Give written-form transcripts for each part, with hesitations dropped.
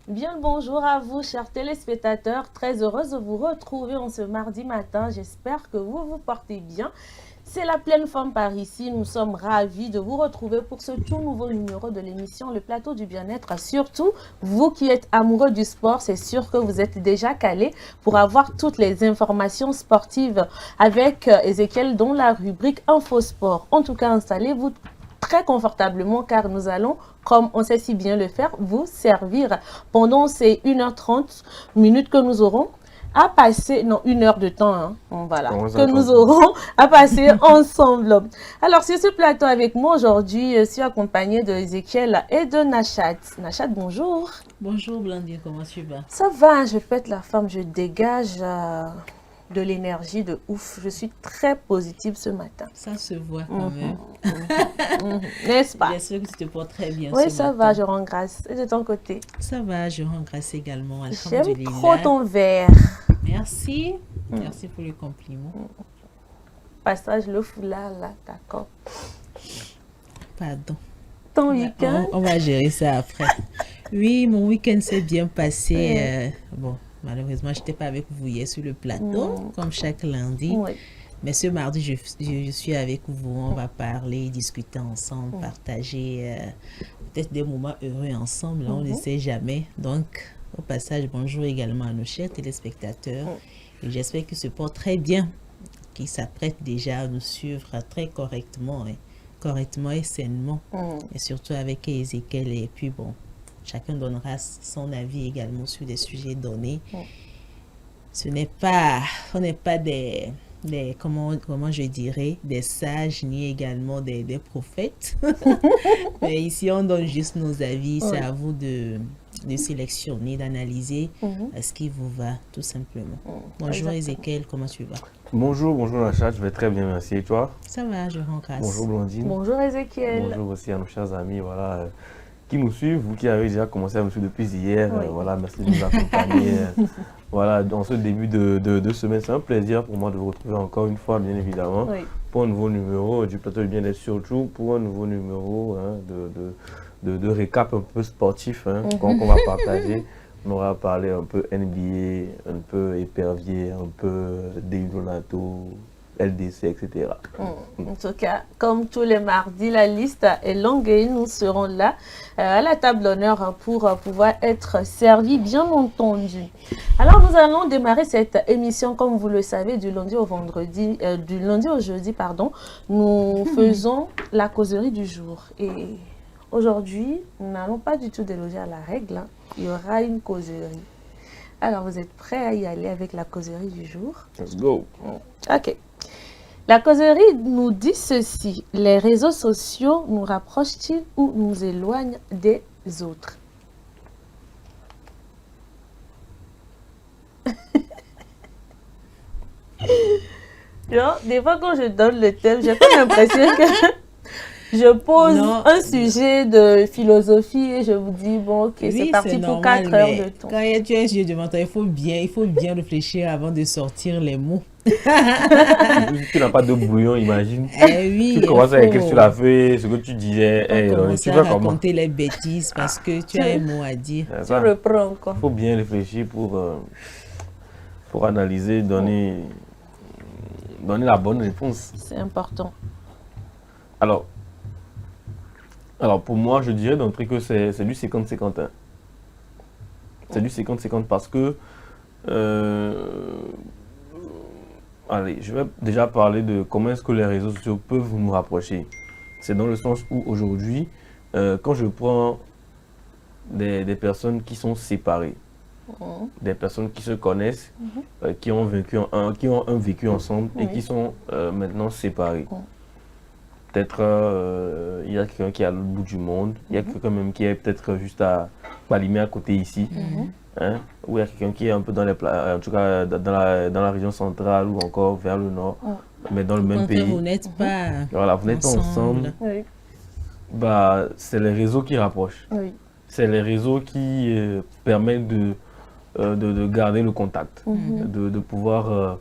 Bien le bonjour à vous, chers téléspectateurs. Très heureuse de vous retrouver en ce mardi matin. J'espère que vous vous portez bien. C'est la pleine forme par ici. Nous sommes ravis de vous retrouver pour ce tout nouveau numéro de l'émission Le Plateau du Bien-être. Surtout, vous qui êtes amoureux du sport, c'est sûr que vous êtes déjà calés pour avoir toutes les informations sportives avec Ezekiel dans la rubrique Info Sport. En tout cas, installez-vous très confortablement car nous allons, comme on sait si bien le faire, vous servir pendant ces 1h30 minutes que nous aurons à passer, non, 1 heure de temps, hein, voilà, que nous aurons à passer ensemble. Alors, sur ce plateau avec moi aujourd'hui, je suis accompagnée de Ezekiel et de Nachat. Nachat, bonjour. Bonjour Blandine, comment tu vas? Ça va, je pète la forme, je dégage de l'énergie de ouf. Je suis très positive ce matin. Ça se voit quand même. N'est-ce pas? J'espère que tu te portes très bien Oui, ce ça matin. va, je rends grâce. Et de ton côté? Ça va, je rends grâce également. J'aime trop ton verre. Merci. Merci pour le compliment. Passage le foulard là, d'accord. Pardon. Ton week-end? On va gérer ça après. Oui, mon week-end s'est bien passé. Bon, malheureusement, je n'étais pas avec vous hier sur le plateau, comme chaque lundi. Oui. Mais ce mardi, je suis avec vous. On va parler, discuter ensemble, partager peut-être des moments heureux ensemble. On ne sait jamais. Donc, au passage, bonjour également à nos chers téléspectateurs. Et j'espère qu'ils se portent très bien, qu'ils s'apprêtent déjà à nous suivre très correctement et sainement. Et surtout avec Ezekiel. Et puis, bon, chacun donnera son avis également sur des sujets donnés. On n'est pas des comment je dirais, des sages ni également des prophètes. Mais ici, on donne juste nos avis. C'est à vous de sélectionner, d'analyser ce qui vous va, tout simplement. Bonjour Ezekiel, comment tu vas? Bonjour Nachat, je vais très bien, merci. Et toi? Ça va, je rends grâce. Bonjour Blandine. Bonjour Ezekiel. Bonjour aussi à nos chers amis, voilà, qui nous suivent, vous qui avez déjà commencé à nous suivre depuis hier. Voilà, merci de nous accompagner. Voilà, dans ce début de semaine, c'est un plaisir pour moi de vous retrouver encore une fois, bien évidemment, pour un nouveau numéro du plateau du bien-être, surtout pour un nouveau numéro de récap un peu sportif qu'on va partager. On aura parlé un peu NBA, un peu épervier, un peu Deonato, LDC, etc. En tout cas, comme tous les mardis, la liste est longue et nous serons là à la table d'honneur pour pouvoir être servis, bien entendu. Alors, nous allons démarrer cette émission, comme vous le savez, du lundi au vendredi, du lundi au jeudi, pardon. Nous faisons la causerie du jour. Et aujourd'hui, nous n'allons pas du tout déloger à la règle. Il y aura une causerie. Alors, vous êtes prêts à y aller avec la causerie du jour? Let's go. Ok. La causerie nous dit ceci: les réseaux sociaux nous rapprochent-ils ou nous éloignent des autres? Genre, des fois quand je donne le thème, j'ai pas l'impression que je pose un sujet de philosophie et je vous dis, bon, ok, c'est parti pour 4 heures de temps. Quand tu as un sujet devant toi, il faut bien réfléchir avant de sortir les mots. Tu n'as pas de bouillon, imagine. Oui, tu commences à écrire sur la feuille ce que tu disais. Tu vas raconter les bêtises parce que tu as un mot à dire. Tu reprends encore. Il faut bien réfléchir pour analyser, donner la bonne réponse. C'est important. Alors, pour moi, je dirais d'entrée que c'est du 50-50. C'est du 50-50 parce que... allez, je vais déjà parler de comment est-ce que les réseaux sociaux peuvent nous rapprocher. C'est dans le sens où aujourd'hui, quand je prends des personnes qui sont séparées, des personnes qui se connaissent, qui ont un vécu ensemble et qui sont maintenant séparées. Peut-être il y a quelqu'un qui est à l'autre bout du monde, il y a quelqu'un même qui est peut-être juste à Palimé à côté ici, ou il y a quelqu'un qui est un peu dans en tout cas dans la région centrale ou encore vers le nord, mais dans le même pays. Vous n'êtes pas voilà, vous n'êtes pas ensemble. Bah, c'est les réseaux qui rapprochent. C'est les réseaux qui permettent de garder le contact, de pouvoir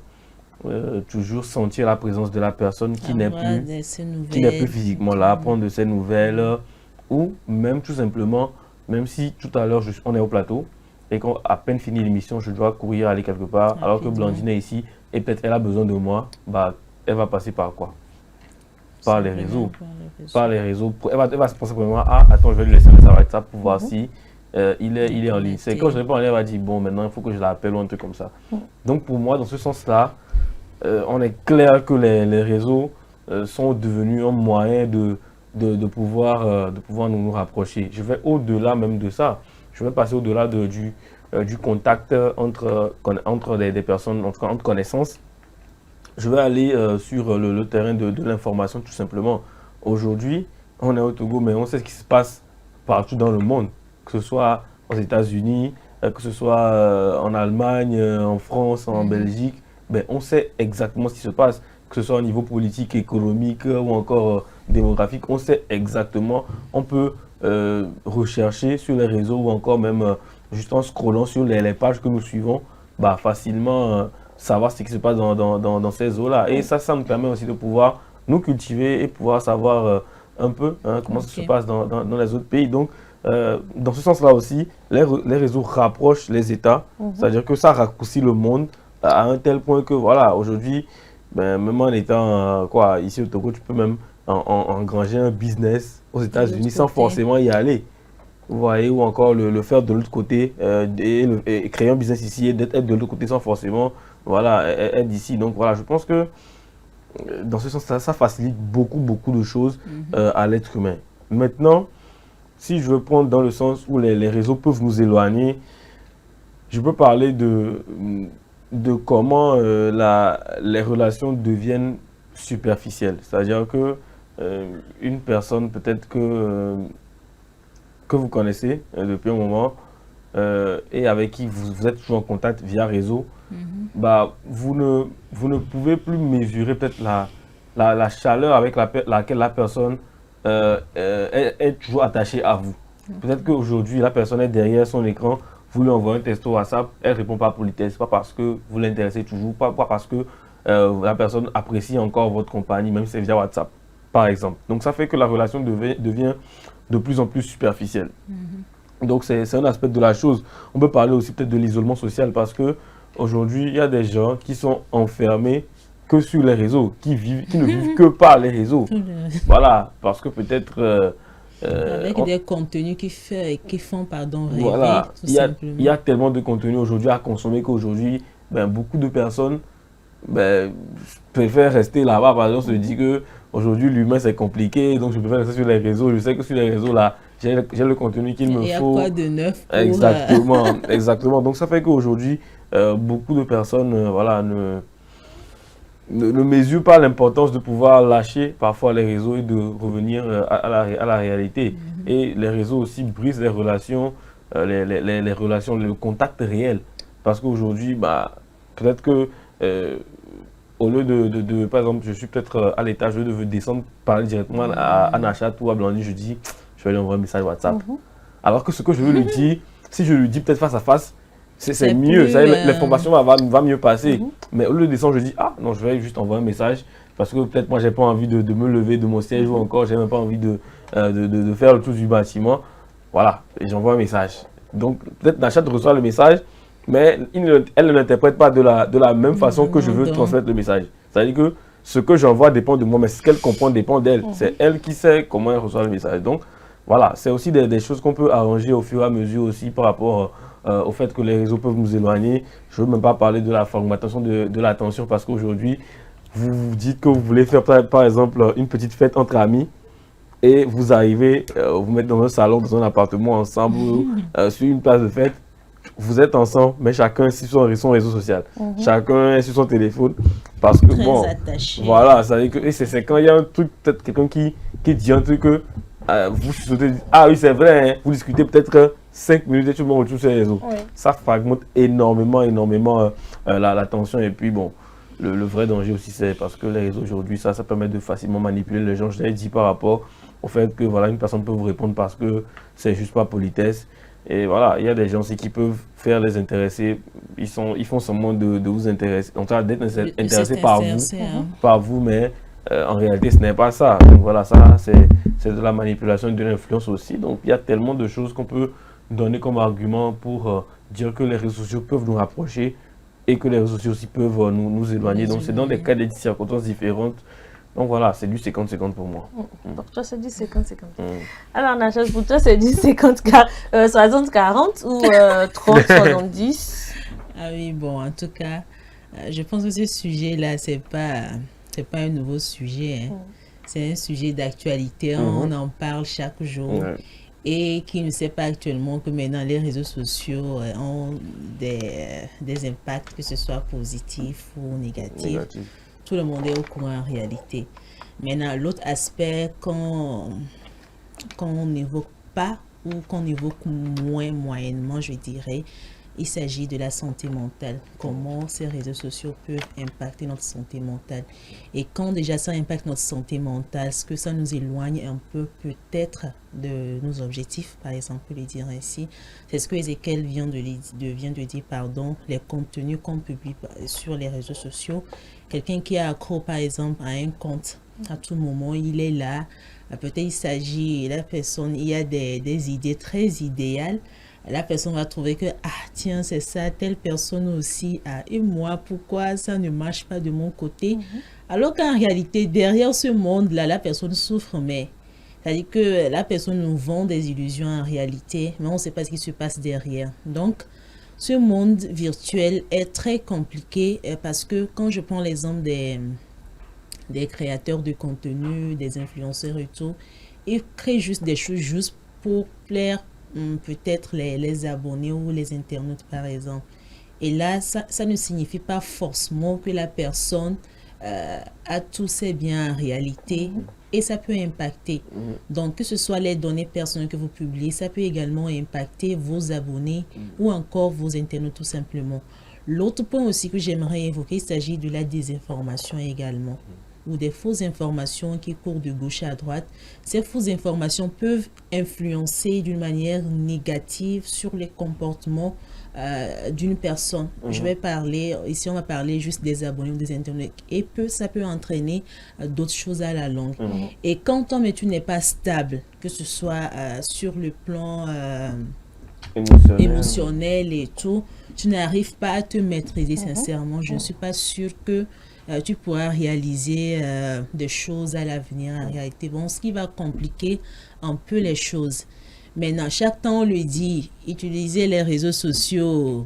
toujours sentir la présence de la personne qui n'est plus physiquement là, prendre de ses nouvelles, ou même tout simplement, même si tout à l'heure on est au plateau, et qu'à peine fini l'émission, je dois courir aller quelque part, alors que Blandine est ici et peut-être elle a besoin de moi, bah, elle va passer par quoi? Par les réseaux. Par les réseaux. Elle va se penser premièrement, ah, attends, je vais lui laisser un message sur WhatsApp pour voir si il est en ligne. C'est quand je réponds en ligne, elle va dire, bon, maintenant, il faut que je l'appelle ou un truc comme ça. Donc, pour moi, dans ce sens-là, on est clair que les réseaux sont devenus un moyen de pouvoir nous rapprocher. Je vais au-delà même de ça. Je vais passer au-delà du contact entre des personnes, en tout cas entre connaissances. Je vais aller sur le terrain de l'information tout simplement. Aujourd'hui, on est au Togo, mais on sait ce qui se passe partout dans le monde, que ce soit aux États-Unis, que ce soit en Allemagne, en France, en Belgique. Ben, on sait exactement ce qui se passe, que ce soit au niveau politique, économique ou encore démographique. On sait exactement, on peut rechercher sur les réseaux ou encore même juste en scrollant sur les pages que nous suivons, bah, facilement savoir ce qui se passe dans ces eaux-là. Et ça nous permet aussi de pouvoir nous cultiver et pouvoir savoir un peu comment ça se passe dans les autres pays. Donc, dans ce sens-là aussi, les réseaux rapprochent les États, c'est-à-dire que ça raccourcit le monde à un tel point que, voilà, aujourd'hui, ben, même en étant ici au Togo, tu peux même engranger un business aux États-Unis sans forcément y aller. Vous voyez, ou encore le faire de l'autre côté et créer un business ici et être de l'autre côté sans forcément être d'ici. Donc voilà, je pense que dans ce sens, ça facilite beaucoup de choses à l'être humain. Maintenant, si je veux prendre dans le sens où les réseaux peuvent nous éloigner, je peux parler de comment les relations deviennent superficielles. C'est-à-dire que une personne peut-être que vous connaissez depuis un moment et avec qui vous êtes toujours en contact via réseau, bah, vous ne pouvez plus mesurer peut-être la chaleur avec laquelle la personne est toujours attachée à vous. Peut-être qu'aujourd'hui, la personne est derrière son écran, vous lui envoyez un texto WhatsApp, elle ne répond pas politesse, pas parce que vous l'intéressez toujours, pas parce que la personne apprécie encore votre compagnie, même si c'est via WhatsApp, par exemple. Donc ça fait que la relation devient de plus en plus superficielle. Donc c'est un aspect de la chose. On peut parler aussi peut-être de l'isolement social parce que aujourd'hui, il y a des gens qui sont enfermés que sur les réseaux, qui ne vivent que par les réseaux. Voilà, parce que peut-être... avec des contenus qui font rêver, voilà, tout simplement. Il y a tellement de contenu aujourd'hui à consommer qu'aujourd'hui, beaucoup de personnes préfèrent rester là-bas. Par exemple, on se dit qu'aujourd'hui, l'humain, c'est compliqué, donc je préfère rester sur les réseaux. Je sais que sur les réseaux, là, j'ai le contenu qu'il me faut. Il y a quoi de neuf pour... Exactement, exactement. Donc, ça fait qu'aujourd'hui, beaucoup de personnes ne mesurent pas l'importance de pouvoir lâcher parfois les réseaux et de revenir à la réalité. Et les réseaux aussi brisent les relations, les relations, le contact réel. Parce qu'aujourd'hui, peut-être que au lieu de, par exemple, je suis peut-être à l'étage, je veux descendre, parler directement à Nachat ou à Blandine, je dis, je vais lui envoyer un message WhatsApp. Alors que ce que je veux lui dire, si je lui dis peut-être face à face, c'est mieux, l'information va mieux passer. Mais au lieu de descendre, je dis, ah non, je vais juste envoyer un message parce que peut-être moi, j'ai pas envie de me lever de mon siège ou encore, j'ai même pas envie de faire le tour du bâtiment. Voilà, et j'envoie un message. Donc, peut-être Nachat reçoit le message, mais elle ne l'interprète pas de la même façon que je veux transmettre le message. C'est-à-dire que ce que j'envoie dépend de moi, mais ce qu'elle comprend dépend d'elle. C'est elle qui sait comment elle reçoit le message. Donc, voilà, c'est aussi des choses qu'on peut arranger au fur et à mesure aussi par rapport au fait que les réseaux peuvent nous éloigner. Je ne veux même pas parler de la fragmentation de l'attention parce qu'aujourd'hui, vous vous dites que vous voulez faire par exemple une petite fête entre amis et vous arrivez, vous mettez dans un salon, dans un appartement ensemble, sur une place de fête. Vous êtes ensemble, mais chacun est sur son réseau social. Chacun est sur son téléphone. Parce que, très attaché. Voilà, c'est quand il y a un truc, peut-être quelqu'un qui dit un truc que vous sautez, ah oui, c'est vrai, hein, vous discutez peut-être 5 minutes et tout le monde retrouve sur les réseaux. Ça fragmente énormément l'attention. Et puis, bon, le vrai danger aussi, c'est parce que les réseaux aujourd'hui, ça permet de facilement manipuler les gens. Je l'ai dit par rapport au fait que, voilà, une personne peut vous répondre parce que c'est juste pas politesse. Et voilà, il y a des gens aussi qui peuvent faire les intéressés. Ils font seulement de vous intéresser, en tout cas d'être intéressés par vous, mais en réalité, ce n'est pas ça. Donc voilà, ça, c'est de la manipulation et de l'influence aussi. Donc il y a tellement de choses qu'on peut donner comme argument pour dire que les réseaux sociaux peuvent nous rapprocher et que les réseaux sociaux aussi peuvent nous éloigner. Donc, c'est dans des cas, des circonstances différentes. Donc, voilà, c'est du 50-50 pour moi. Pour toi, c'est du 50-50. Alors, Nacha, pour toi, c'est du 60-40 ou 30-70? Ah oui, bon, en tout cas, je pense que ce sujet-là, c'est pas un nouveau sujet. Hein. C'est un sujet d'actualité. On en parle chaque jour. Ouais. Et qui ne sait pas actuellement que maintenant les réseaux sociaux ont des impacts, que ce soit positifs ou négatifs. Tout le monde est au courant en réalité. Maintenant, l'autre aspect qu'on n'évoque pas ou qu'on évoque moyennement, je dirais, il s'agit de la santé mentale. Comment ces réseaux sociaux peuvent impacter notre santé mentale. Et quand déjà ça impacte notre santé mentale, ce que ça nous éloigne un peu peut-être de nos objectifs, par exemple, pour le dire ainsi. C'est ce que Ezekiel vient de dire, les contenus qu'on publie sur les réseaux sociaux. Quelqu'un qui est accro, par exemple, à un compte, à tout moment, il est là. Peut-être il s'agit, la personne, il y a des idées très idéales. La personne va trouver que, tiens, c'est ça, telle personne aussi, et moi, pourquoi ça ne marche pas de mon côté? Alors qu'en réalité, derrière ce monde-là, la personne souffre, mais c'est-à-dire que la personne nous vend des illusions en réalité, mais on ne sait pas ce qui se passe derrière. Donc, ce monde virtuel est très compliqué parce que quand je prends l'exemple des créateurs de contenu, des influenceurs et tout, ils créent juste des choses juste pour plaire peut-être les abonnés ou les internautes par exemple. Et là, ça ne signifie pas forcément que la personne a tous ses biens en réalité et ça peut impacter. Donc, que ce soit les données personnelles que vous publiez, ça peut également impacter vos abonnés ou encore vos internautes tout simplement. L'autre point aussi que j'aimerais évoquer, il s'agit de la désinformation également, ou des fausses informations qui courent de gauche à droite. Ces fausses informations peuvent influencer d'une manière négative sur les comportements d'une personne. Je vais parler, ici on va parler juste des abonnés ou des internautes, et ça peut entraîner d'autres choses à la longue. Et quand tu n'es pas stable, que ce soit sur le plan émotionnel et tout, tu n'arrives pas à te maîtriser sincèrement. Je ne suis pas sûre que tu pourras réaliser des choses à l'avenir en réalité. Bon, ce qui va compliquer un peu les choses. Maintenant, chaque temps on le dit, utiliser les réseaux sociaux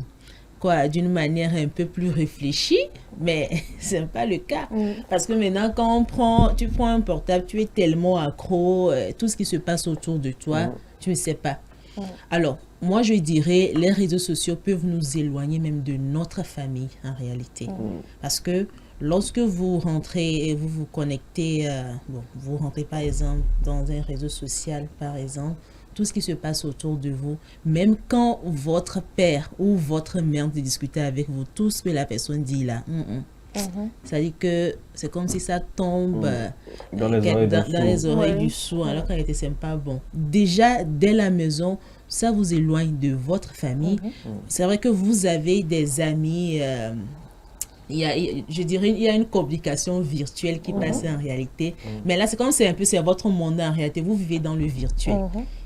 d'une manière un peu plus réfléchie, mais ce n'est pas le cas. Parce que maintenant, quand tu prends un portable, tu es tellement accro, tout ce qui se passe autour de toi, tu ne sais pas. Alors, moi je dirais, les réseaux sociaux peuvent nous éloigner même de notre famille en réalité. Parce que lorsque vous rentrez et vous vous connectez, vous rentrez par exemple dans un réseau social par exemple, tout ce qui se passe autour de vous, même quand votre père ou votre mère de discuter avec vous, tout ce que la personne dit là, ça dit que c'est comme si ça tombe dans les oreilles du sourd, alors qu'en réalité, c'est pas bon. Déjà, dès la maison, ça vous éloigne de votre famille. C'est vrai que vous avez des amis, je dirais, il y a une communication virtuelle qui passe en réalité. Mais là, c'est comme c'est votre monde en réalité. Vous vivez dans le virtuel.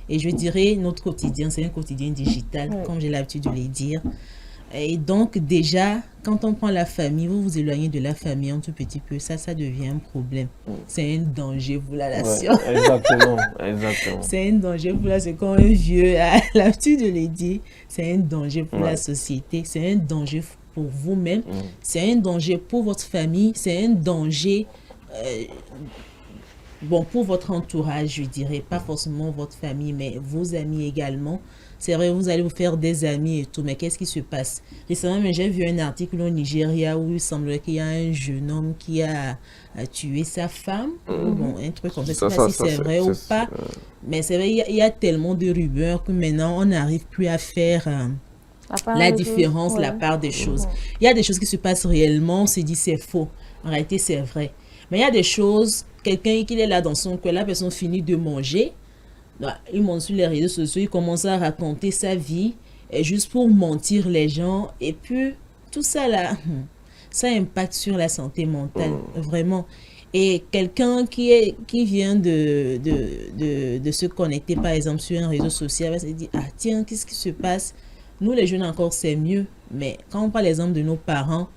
Et je dirais, notre quotidien, c'est un quotidien digital, comme j'ai l'habitude de le dire. Et donc, déjà, quand on prend la famille, vous vous éloignez de la famille un tout petit peu, ça devient un problème. C'est un danger pour la nation. Exactement. C'est un danger pour la nation. Comme un vieux a l'habitude de le dire, c'est un danger pour la société, c'est un danger pour vous-même, c'est un danger pour votre famille, c'est un danger pour votre entourage, je dirais, pas forcément votre famille, mais vos amis également. C'est vrai, vous allez vous faire des amis et tout, mais qu'est-ce qui se passe? Récemment, j'ai vu un article au Nigeria où il semblerait qu'il y a un jeune homme qui a tué sa femme. Un truc comme ça, je ne sais pas si c'est vrai ou pas. Mais c'est vrai, il y a tellement de rumeurs que maintenant, on n'arrive plus à faire la différence, la part des choses. Il y a des choses qui se passent réellement, on se dit c'est faux. En réalité, c'est vrai. Mais il y a des choses, quelqu'un qui est là dans son coin, la personne finit de manger, il monte sur les réseaux sociaux, il commence à raconter sa vie, juste pour mentir les gens. Et puis, tout ça là, ça impacte sur la santé mentale, vraiment. Et quelqu'un qui vient de se connecter, par exemple, sur un réseau social, va se dire, tiens, qu'est-ce qui se passe? Nous, les jeunes encore, c'est mieux. Mais quand on prend l'exemple de nos parents,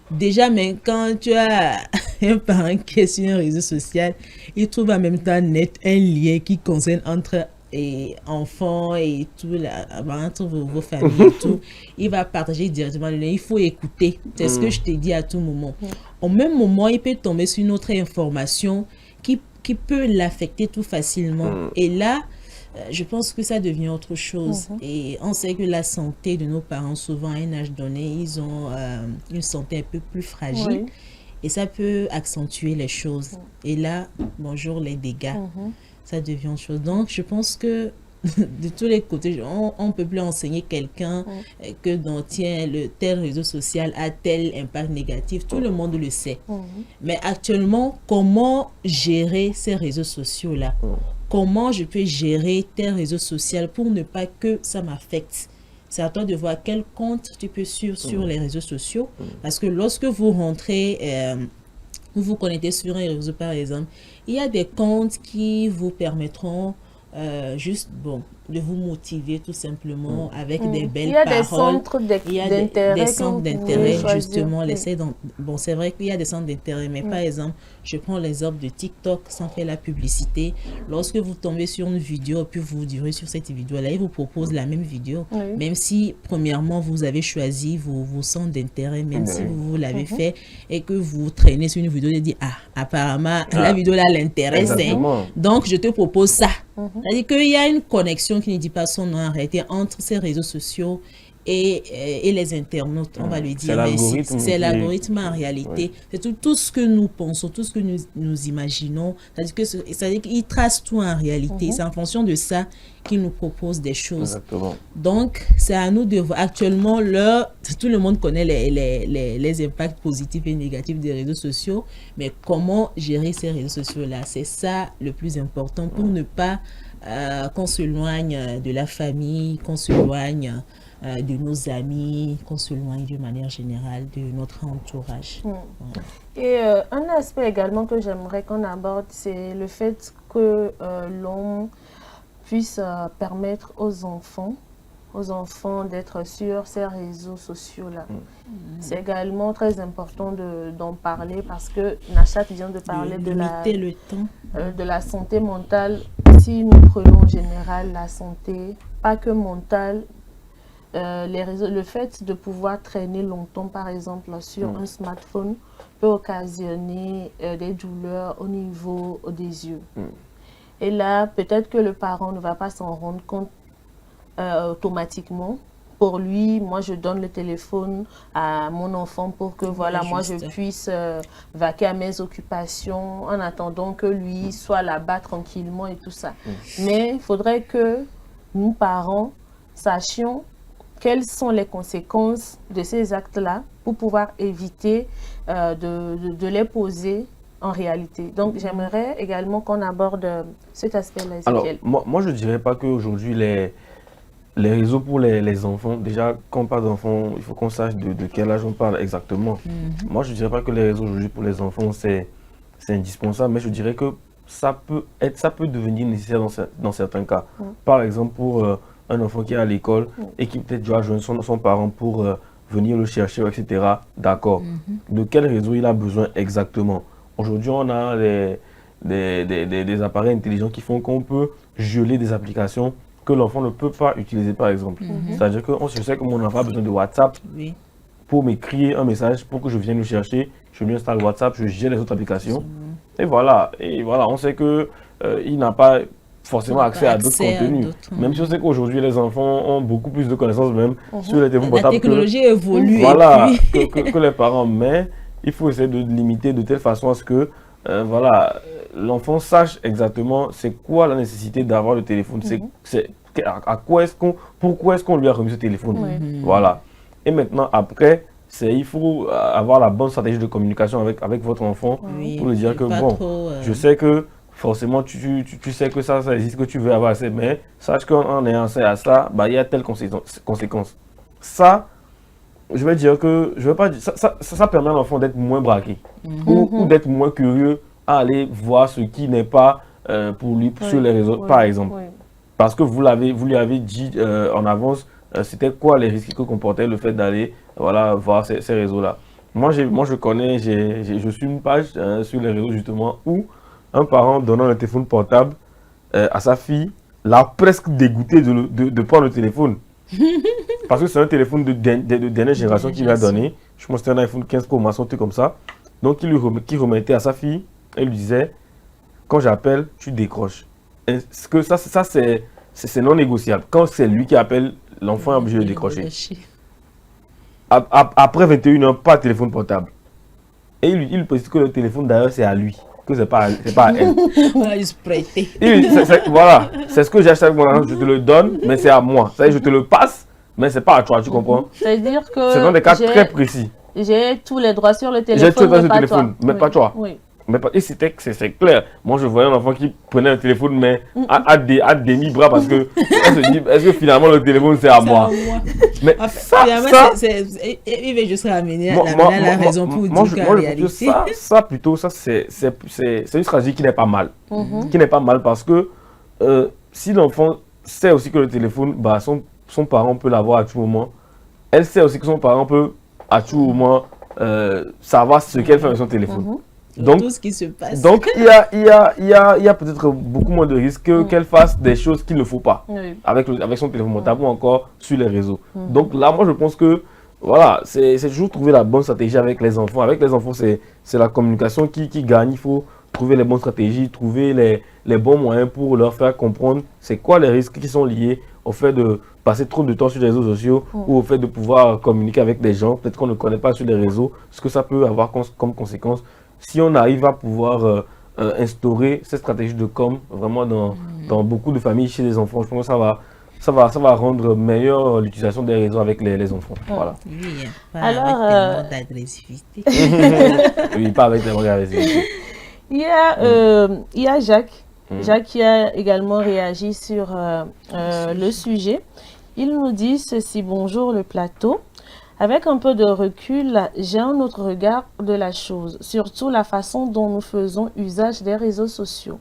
déjà, mais quand tu as un parent qui est sur un réseau social, il trouve en même temps net un lien qui concerne entre enfants et tout, entre vos familles et tout. Il va partager directement le lien. Il faut écouter. C'est ce que je t'ai dit à tout moment. Au même moment, il peut tomber sur une autre information qui peut l'affecter tout facilement. Et là, je pense que ça devient autre chose. Et on sait que la santé de nos parents, souvent à un âge donné, ils ont une santé un peu plus fragile. Et ça peut accentuer les choses. Et là, bonjour les dégâts. Ça devient autre chose. Donc, je pense que de tous les côtés, on ne peut plus enseigner quelqu'un que tiens, tel réseau social a tel impact négatif. Tout le monde le sait. Mais actuellement, comment gérer ces réseaux sociaux-là? Comment je peux gérer tel réseau social pour ne pas que ça m'affecte? C'est à toi de voir quel compte tu peux suivre sur les réseaux sociaux. Parce que lorsque vous rentrez, vous vous connectez sur un réseau par exemple, il y a des comptes qui vous permettront juste, de vous motiver tout simplement avec des belles paroles. Il y a des centres d'intérêt, justement. C'est vrai qu'il y a des centres d'intérêt, mais par exemple, je prends l'exemple de TikTok sans faire la publicité. Lorsque vous tombez sur une vidéo, puis vous direz sur cette vidéo-là, il vous propose la même vidéo. Même si, premièrement, vous avez choisi vos centres d'intérêt, même si vous l'avez fait, et que vous traînez sur une vidéo et dites, apparemment, la vidéo-là l'intéresse. Donc, je te propose ça. C'est-à-dire qu'il y a une connexion qui ne dit pas son nom en réalité entre ces réseaux sociaux et les internautes, on va le dire. C'est l'algorithme en réalité. C'est tout ce que nous pensons, tout ce que nous imaginons. C'est-à-dire qu'il trace tout en réalité. C'est en fonction de ça qu'il nous propose des choses. Exactement. Donc, c'est à nous de voir. Actuellement, tout le monde connaît les impacts positifs et négatifs des réseaux sociaux, mais comment gérer ces réseaux sociaux-là? C'est ça le plus important pour ne pas qu'on s'éloigne de la famille, qu'on s'éloigne de nos amis, qu'on s'éloigne de manière générale de notre entourage. Et un aspect également que j'aimerais qu'on aborde, c'est le fait que l'on puisse permettre aux enfants d'être sur ces réseaux sociaux-là. C'est également très important d'en parler parce que Nachat vient de parler de la santé mentale. Si nous prenons en général la santé, pas que mentale, le fait de pouvoir traîner longtemps, par exemple, sur un smartphone peut occasionner des douleurs au niveau des yeux. Et là, peut-être que le parent ne va pas s'en rendre compte automatiquement. Pour lui, moi, je donne le téléphone à mon enfant pour que, moi, je puisse vaquer à mes occupations en attendant que lui soit là-bas tranquillement et tout ça. Mais il faudrait que nous, parents, sachions quelles sont les conséquences de ces actes-là pour pouvoir éviter de les poser en réalité. Donc, j'aimerais également qu'on aborde cet aspect-là. Alors, moi, je ne dirais pas qu'aujourd'hui, les réseaux pour les enfants, déjà, quand on parle d'enfants, il faut qu'on sache de quel âge on parle exactement. Moi, je ne dirais pas que les réseaux aujourd'hui pour les enfants, c'est indispensable, mais je dirais que ça peut devenir nécessaire dans certains cas. Par exemple, pour un enfant qui est à l'école et qui peut-être doit joindre son parent pour venir le chercher, etc. D'accord. De quel réseau il a besoin exactement? Aujourd'hui, on a des appareils intelligents qui font qu'on peut geler des applications que l'enfant ne peut pas utiliser, par exemple. C'est-à-dire que je sais que mon enfant a besoin de WhatsApp pour m'écrire un message, pour que je vienne le chercher. Je lui installe WhatsApp, je gère les autres applications. Et voilà, on sait qu'il n'a pas forcément accès à d'autres contenus. Même si on sait qu'aujourd'hui, les enfants ont beaucoup plus de connaissances même sur les téléphones portables. La technologie évolue. Voilà, que les parents. Mais il faut essayer de limiter de telle façon à ce que l'enfant sache exactement c'est quoi la nécessité d'avoir le téléphone, pourquoi est-ce qu'on lui a remis ce téléphone. Voilà. Et maintenant, après, il faut avoir la bonne stratégie de communication avec votre enfant pour lui dire que je sais que forcément tu sais que ça existe, que tu veux avoir accès, mais sache qu'en ayant accès à ça, il y a telle conséquence. Ça, je vais dire que ça permet à l'enfant d'être moins braqué ou d'être moins curieux à aller voir ce qui n'est pas pour lui sur les réseaux, par exemple. Parce que vous lui avez dit en avance c'était quoi les risques que comportait le fait d'aller voilà, voir ces réseaux-là. Moi, je connais, je suis une page sur les réseaux justement où un parent donnant un téléphone portable à sa fille l'a presque dégoûté de prendre le téléphone. Parce que c'est un téléphone de dernière génération qu'il lui a donné. Je pense que c'était un iPhone 15 Pro Max, un truc comme ça. Donc, qui remettait à sa fille et lui disait, quand j'appelle, tu décroches. Est-ce que ça c'est non négociable. Quand c'est lui qui appelle, l'enfant est obligé de décrocher. Après 21h, pas de téléphone portable. Et il précise que le téléphone d'ailleurs c'est à lui, que c'est pas à elle. Il se prêtait. Voilà, c'est ce que j'ai acheté avec mon argent, je te le donne, mais c'est à moi. Ça, je te le passe, mais c'est pas à toi, tu comprends? C'est-à-dire que c'est dans des cas très précis. J'ai tous les droits sur le téléphone, j'ai tous les droits sur le pas téléphone, toi. mais pas toi. Oui. Et c'est clair. Moi, je voyais un enfant qui prenait un téléphone, mais à demi-bras parce que elle se dit, est-ce que finalement le téléphone c'est à moi? Mais ça, il va juste ramener la raison pour dire qu'en réalité... Ça plutôt, c'est une stratégie qui n'est pas mal. Qui n'est pas mal parce que si l'enfant sait aussi que le téléphone, bah, son parent peut l'avoir à tout moment, elle sait aussi que son parent peut à tout moment savoir ce qu'elle fait avec son téléphone. Donc, tout ce qui se passe. Donc, il y a peut-être beaucoup moins de risques qu'elle fasse des choses qu'il ne faut pas avec son téléphone portable ou encore sur les réseaux. Donc là, moi, je pense que voilà, c'est toujours trouver la bonne stratégie avec les enfants. Avec les enfants, c'est la communication qui gagne. Il faut trouver les bonnes stratégies, trouver les bons moyens pour leur faire comprendre c'est quoi les risques qui sont liés au fait de passer trop de temps sur les réseaux sociaux ou au fait de pouvoir communiquer avec des gens, peut-être qu'on ne connaît pas sur les réseaux, ce que ça peut avoir comme conséquence. Si on arrive à pouvoir instaurer cette stratégie de com vraiment dans beaucoup de familles chez les enfants, je pense que ça va rendre meilleure l'utilisation des réseaux avec les enfants. Voilà. Oui, pas alors, avec tellement d'agressivité. Oui, pas avec tellement d'agressivité. Il y a Jacques. Jacques qui a également réagi sur le sujet. Il nous dit ceci: bonjour le plateau. Avec un peu de recul, j'ai un autre regard de la chose, surtout la façon dont nous faisons usage des réseaux sociaux.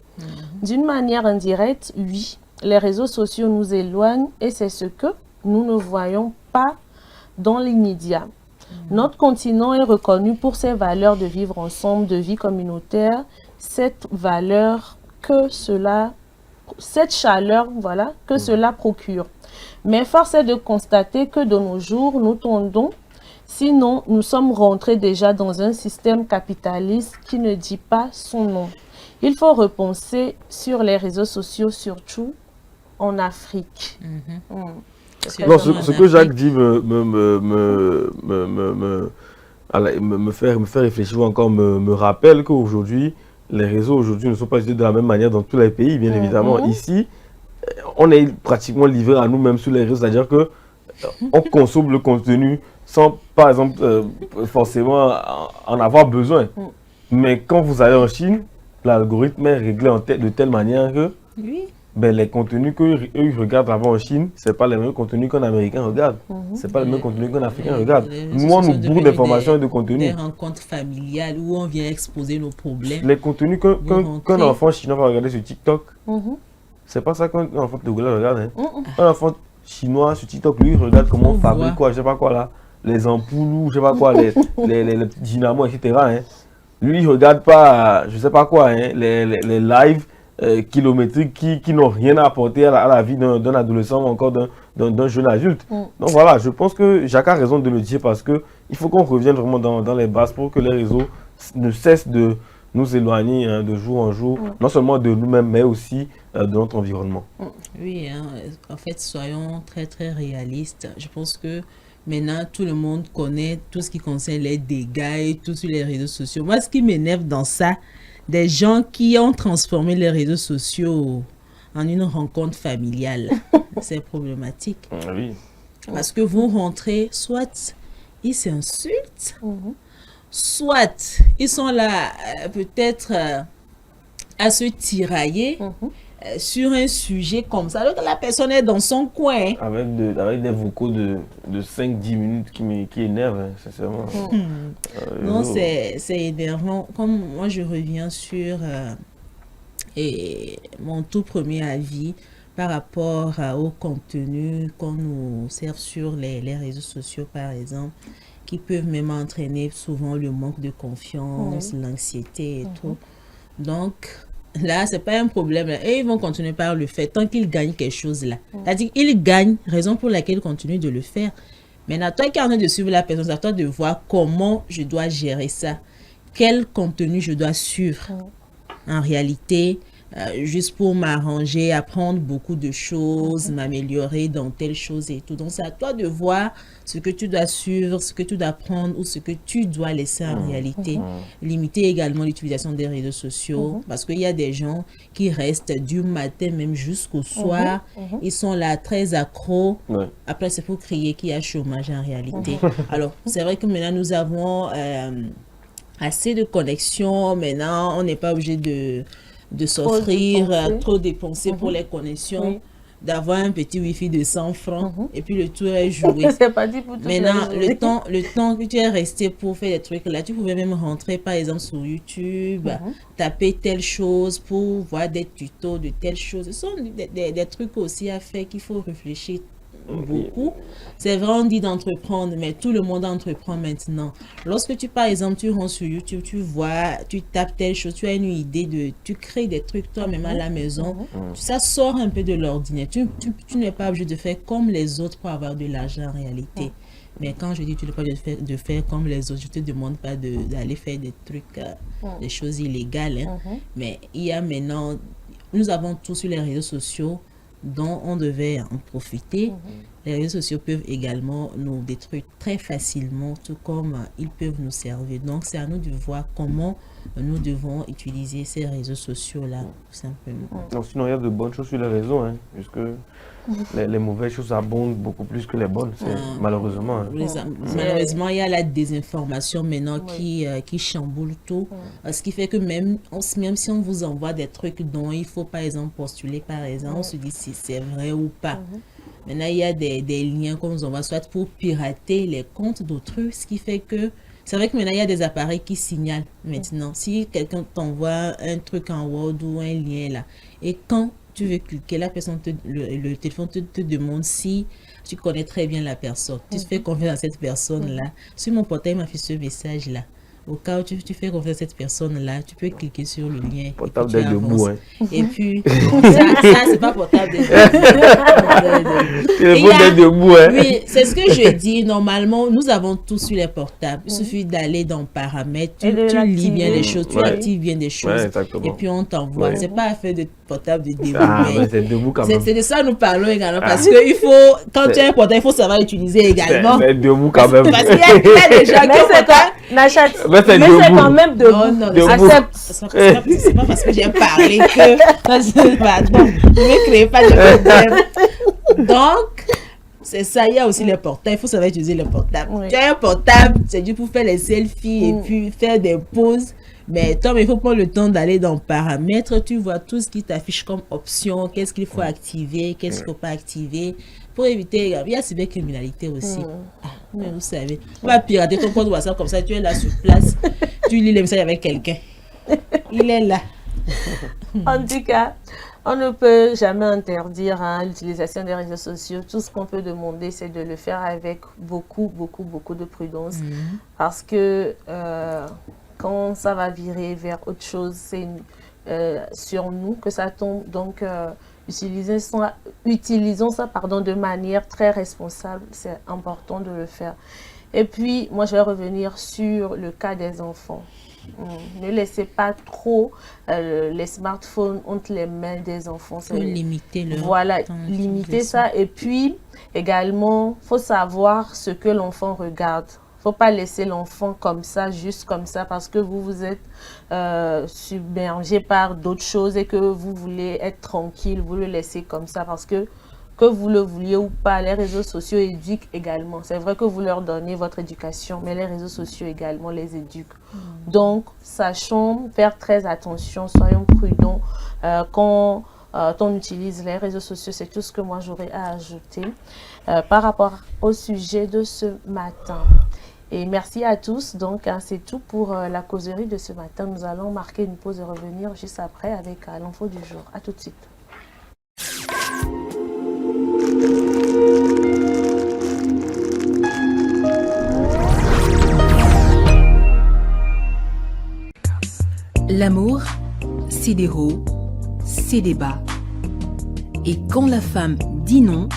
D'une manière indirecte, oui, les réseaux sociaux nous éloignent et c'est ce que nous ne voyons pas dans l'immédiat. Notre continent est reconnu pour ses valeurs de vivre ensemble, de vie communautaire, cette chaleur, voilà, que cela procure. Mais force est de constater que de nos jours, nous tendons, sinon nous sommes rentrés déjà dans un système capitaliste qui ne dit pas son nom. Il faut repenser sur les réseaux sociaux, surtout en Afrique. Non, ce que Jacques dit me fait réfléchir ou encore me rappelle qu'aujourd'hui, les réseaux aujourd'hui ne sont pas utilisés de la même manière dans tous les pays, bien évidemment. Ici, on est pratiquement livré à nous-mêmes sur les réseaux, c'est-à-dire que on consomme le contenu sans, par exemple, forcément en avoir besoin. Mais quand vous allez en Chine, l'algorithme est réglé de telle manière que les contenus qu'eux regardent avant en Chine, ce n'est pas les mêmes contenus qu'un Américain regarde. Ce n'est pas les mêmes contenus qu'un Africain regarde. Nous, on nous bourre d'informations et de contenus. Des rencontres familiales où on vient exposer nos problèmes. Les contenus qu'un enfant chinois va regarder sur TikTok, c'est pas ça qu'un enfant togolais regarde. Hein. Un enfant chinois sur TikTok, lui, il regarde comment on fabrique quoi, je sais pas quoi là, les ampoules ou je sais pas quoi, les petits dynamos, etc. Hein. Lui, il regarde pas, je sais pas quoi, hein, les lives kilométriques qui n'ont rien à apporter à la vie d'un adolescent ou encore d'un jeune adulte. Donc voilà, je pense que Jacques a raison de le dire parce que il faut qu'on revienne vraiment dans les bases pour que les réseaux ne cessent de nous éloigner de jour en jour, non seulement de nous-mêmes, mais aussi de notre environnement. Oui, hein, en fait, soyons très, très réalistes. Je pense que maintenant, tout le monde connaît tout ce qui concerne les dégâts et tout sur les réseaux sociaux. Moi, ce qui m'énerve dans ça, des gens qui ont transformé les réseaux sociaux en une rencontre familiale, c'est problématique. Oui. Parce que vous rentrez, soit ils s'insultent, soit ils sont là peut-être à se tirailler sur un sujet comme ça. Alors que la personne est dans son coin. Avec des vocaux de 5-10 minutes qui énervent, hein, sincèrement. Non, c'est énervant. Comme moi, je reviens sur mon tout premier avis par rapport au contenu qu'on nous sert sur les réseaux sociaux, par exemple, qui peuvent même entraîner souvent le manque de confiance, l'anxiété et tout. Donc, là, c'est pas un problème. Et ils vont continuer par le faire tant qu'ils gagnent quelque chose là. C'est-à-dire qu'ils gagnent, raison pour laquelle ils continuent de le faire. Maintenant, toi qui es en train de suivre la personne, c'est à toi de voir comment je dois gérer ça. Quel contenu je dois suivre en réalité, juste pour m'arranger, apprendre beaucoup de choses, m'améliorer dans telle chose et tout. Donc, c'est à toi de voir ce que tu dois suivre, ce que tu dois apprendre ou ce que tu dois laisser en réalité. Limiter également l'utilisation des réseaux sociaux parce qu'il y a des gens qui restent du matin même jusqu'au soir. Ils sont là très accros. Après, c'est pour crier qu'il y a chômage en réalité. Alors, c'est vrai que maintenant, nous avons assez de connexions. Maintenant, on n'est pas obligé de s'offrir, trop dépenser pour les connexions, d'avoir un petit wifi de 100 francs et puis le tour est joué. C'est pas dit pour maintenant, le temps que tu es resté pour faire des trucs là, tu pouvais même rentrer par exemple sur YouTube, taper telle chose pour voir des tutos de telle chose. Ce sont des trucs aussi à faire qu'il faut réfléchir beaucoup. C'est vrai, on dit d'entreprendre, mais tout le monde entreprend maintenant. Lorsque tu, par exemple, tu rentres sur YouTube, tu vois, tu tapes telle chose, tu as une idée tu crées des trucs toi-même à la maison. Ça sort un peu de l'ordinaire. Tu n'es pas obligé de faire comme les autres pour avoir de l'argent en réalité. Mais quand je dis tu n'es pas obligé de faire comme les autres, je te demande pas d'aller faire des trucs, des choses illégales. Mais il y a maintenant, nous avons tout sur les réseaux sociaux dont on devait en profiter. Les réseaux sociaux peuvent également nous détruire très facilement, tout comme ils peuvent nous servir. Donc, c'est à nous de voir comment nous devons utiliser ces réseaux sociaux-là, tout simplement. Donc, sinon, il y a de bonnes choses sur les réseaux, puisque les mauvaises choses abondent beaucoup plus que les bonnes, malheureusement. Malheureusement, il y a la désinformation maintenant qui chamboule tout. Ce qui fait que même si on vous envoie des trucs dont il faut, par exemple, postuler, par exemple, on se dit si c'est vrai ou pas. Maintenant, il y a des liens qu'on nous envoie, soit pour pirater les comptes d'autrui, ce qui fait que c'est vrai que maintenant, il y a des appareils qui signalent maintenant. Si quelqu'un t'envoie un truc en Word ou un lien là, et quand tu veux cliquer, la personne le téléphone te demande si tu connais très bien la personne. Tu fais confiance à cette personne-là. Sur mon portail, il m'a fait ce message-là. Au cas où tu fais confiance à cette personne-là, tu peux cliquer sur le lien. Portable d'être debout, Et puis, ça c'est pas portable d'être debout. Téléphone d'être debout, Oui, c'est ce que je dis. Normalement, nous avons tous sur les portables. Il suffit d'aller dans paramètres, tu lis bien les choses, tu actives bien des choses. Et puis, on t'envoie. C'est pas affaire de portable de debout. Mais c'est debout quand même. C'est de ça que nous parlons également. Parce que il faut, quand tu as un portable, il faut savoir l'utiliser également. C'est debout quand même. Parce qu'il y a des gens qui ont mais c'est quand même debout. Non, c'est pas parce que j'ai parlé que pardon, je ne créer pas de problème. Donc, c'est ça, il y a aussi les portables, il faut savoir utiliser les portables. Tu as un portable, c'est juste pour faire les selfies et puis faire des pauses. Mais toi, il faut prendre le temps d'aller dans paramètres, tu vois tout ce qui t'affiche comme option, qu'est-ce qu'il faut activer, qu'est-ce qu'il ne faut pas activer. Pour éviter, il y a cybercriminalité aussi. Mais vous savez, on va pirater ton compte WhatsApp comme ça, tu es là sur place, tu lis les messages avec quelqu'un. Il est là. En tout cas, on ne peut jamais interdire l'utilisation des réseaux sociaux. Tout ce qu'on peut demander, c'est de le faire avec beaucoup de prudence. Parce que quand ça va virer vers autre chose, c'est sur nous que ça tombe. Donc, utilisons ça de manière très responsable. C'est important de le faire. Et puis, moi, je vais revenir sur le cas des enfants. Ne laissez pas trop les smartphones entre les mains des enfants. Il faut limiter le limiter ça. Et puis, également, il faut savoir ce que l'enfant regarde. Il ne faut pas laisser l'enfant comme ça, juste comme ça, parce que vous êtes submergé par d'autres choses et que vous voulez être tranquille, vous le laissez comme ça, parce que vous le vouliez ou pas, les réseaux sociaux éduquent également. C'est vrai que vous leur donnez votre éducation, mais les réseaux sociaux également les éduquent. Donc, sachons faire très attention, soyons prudents quand on utilise les réseaux sociaux. C'est tout ce que moi j'aurais à ajouter par rapport au sujet de ce matin. Et merci à tous. Donc, c'est tout pour la causerie de ce matin. Nous allons marquer une pause et revenir juste après avec l'info du jour. À tout de suite. L'amour, c'est des hauts, c'est des bas. Et quand la femme dit non,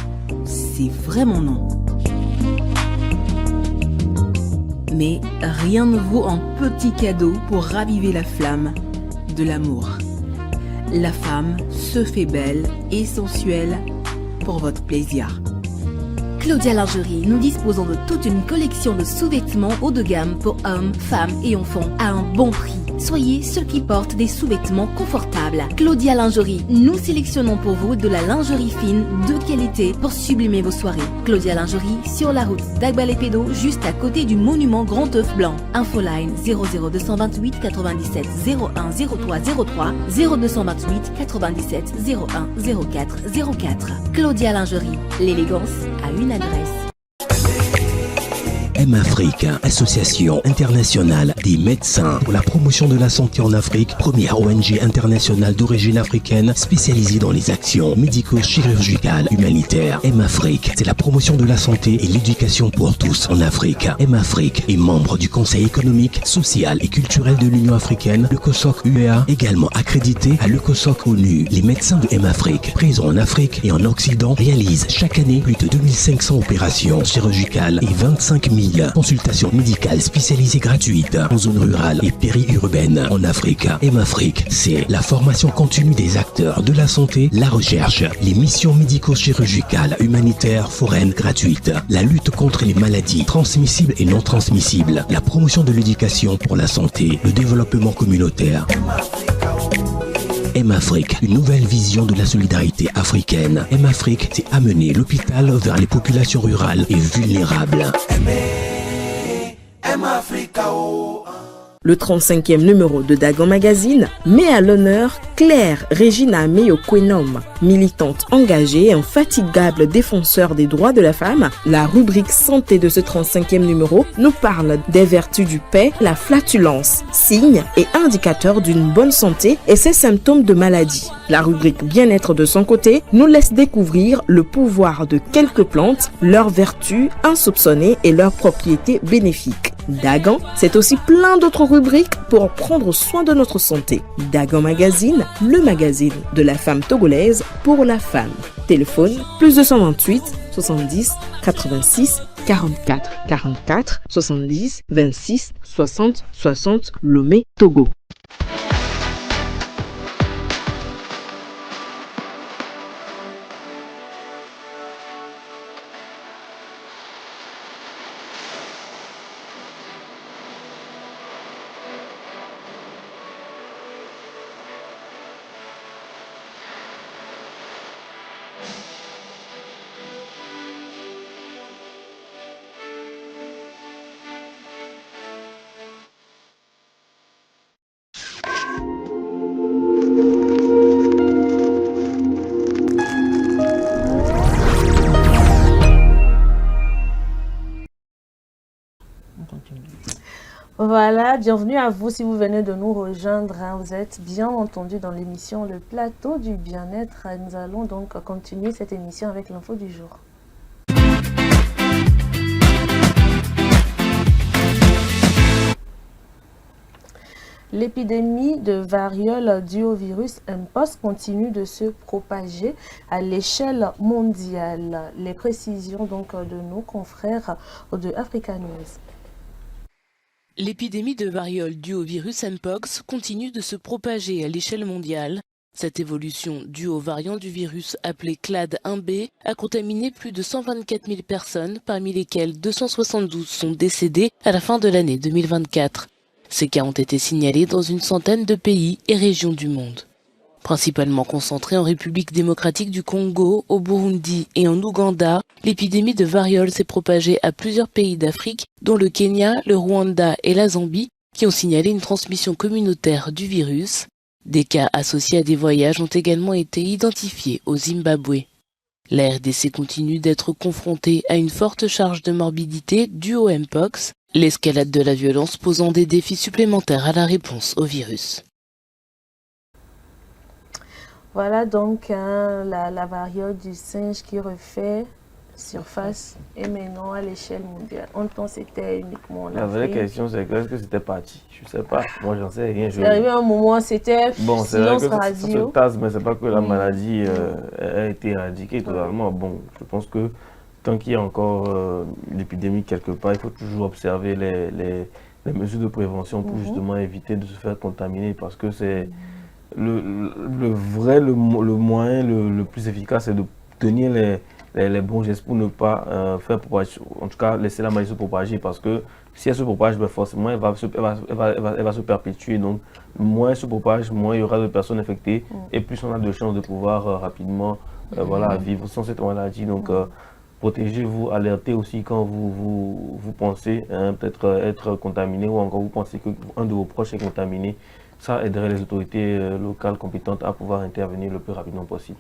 c'est vraiment non. Mais rien ne vaut un petit cadeau pour raviver la flamme de l'amour. La femme se fait belle et sensuelle pour votre plaisir. Claudia Lingerie, nous disposons de toute une collection de sous-vêtements haut de gamme pour hommes, femmes et enfants à un bon prix. Soyez ceux qui portent des sous-vêtements confortables. Claudia Lingerie, nous sélectionnons pour vous de la lingerie fine de qualité pour sublimer vos soirées. Claudia Lingerie, sur la route d'Agbalépédo, juste à côté du monument Grand Œuf Blanc. Infoline 00228 97 01 03 03 0228 97 01 04 04. Claudia Lingerie, l'élégance à une adresse. M-Afrique, Association internationale des médecins pour la promotion de la santé en Afrique, première ONG internationale d'origine africaine spécialisée dans les actions médico-chirurgicales humanitaires. M-Afrique, c'est la promotion de la santé et l'éducation pour tous en Afrique. M-Afrique est membre du Conseil économique, social et culturel de l'Union africaine, le COSOC UEA, également accrédité à le COSOC ONU. Les médecins de M-Afrique, présents en Afrique et en Occident, réalisent chaque année plus de 2500 opérations chirurgicales et 25 000 consultations médicales spécialisées gratuites en zone rurale et périurbaine en Afrique. M-Afrique, c'est la formation continue des acteurs de la santé, la recherche, les missions médico-chirurgicales, humanitaires, foraines gratuites, la lutte contre les maladies transmissibles et non transmissibles, la promotion de l'éducation pour la santé, le développement communautaire. M-Afrique, une nouvelle vision de la solidarité africaine. M-Afrique, c'est amener l'hôpital vers les populations rurales et vulnérables. Le 35e numéro de Dagon Magazine met à l'honneur Claire Regina Meyo-Kwenom, militante engagée et infatigable défenseur des droits de la femme. La rubrique santé de ce 35e numéro nous parle des vertus du paix, la flatulence, signes et indicateurs d'une bonne santé et ses symptômes de maladie. La rubrique bien-être de son côté nous laisse découvrir le pouvoir de quelques plantes, leurs vertus insoupçonnées et leurs propriétés bénéfiques. Dagan, c'est aussi plein d'autres rubriques pour prendre soin de notre santé. Dagan Magazine, le magazine de la femme togolaise pour la femme. Téléphone plus 228 70 86 44 44 70 26 60 60 Lomé, Togo. Voilà, bienvenue à vous si vous venez de nous rejoindre. Vous êtes bien entendu dans l'émission Le Plateau du Bien-être. Nous allons donc continuer cette émission avec l'info du jour. L'épidémie de variole due au virus Mpox continue de se propager à l'échelle mondiale. Les précisions donc de nos confrères de Africa News. L'épidémie de variole due au virus Mpox continue de se propager à l'échelle mondiale. Cette évolution due au variant du virus appelé Clade 1b a contaminé plus de 124 000 personnes, parmi lesquelles 272 sont décédées à la fin de l'année 2024. Ces cas ont été signalés dans une centaine de pays et régions du monde. Principalement concentrée en République démocratique du Congo, au Burundi et en Ouganda, l'épidémie de variole s'est propagée à plusieurs pays d'Afrique, dont le Kenya, le Rwanda et la Zambie, qui ont signalé une transmission communautaire du virus. Des cas associés à des voyages ont également été identifiés au Zimbabwe. La RDC continue d'être confrontée à une forte charge de morbidité due au Mpox, l'escalade de la violence posant des défis supplémentaires à la réponse au virus. Voilà donc la variole du singe qui refait surface et maintenant à l'échelle mondiale. En temps, c'était uniquement en La vraie Afrique. question, c'est est-ce que c'était parti? Je ne sais pas. Moi, j'en sais rien. C'est arrivé un moment, c'était Bon, c'est vrai silence que ça radio. se tasse, mais c'est pas que la maladie a été éradiquée totalement. Bon, je pense que tant qu'il y a encore l'épidémie quelque part, il faut toujours observer les mesures de prévention pour justement éviter de se faire contaminer, parce que c'est le moyen le plus efficace, c'est de tenir les bons gestes pour ne pas faire propager, en tout cas laisser la maladie se propager, parce que si elle se propage, ben forcément elle va se perpétuer. Donc moins elle se propage, moins il y aura de personnes infectées et plus on a de chances de pouvoir rapidement voilà, vivre sans cette maladie. Donc protégez-vous, alertez aussi quand vous pensez peut-être être contaminé, ou encore vous pensez qu'un de vos proches est contaminé. Ça aiderait les autorités locales compétentes à pouvoir intervenir le plus rapidement possible.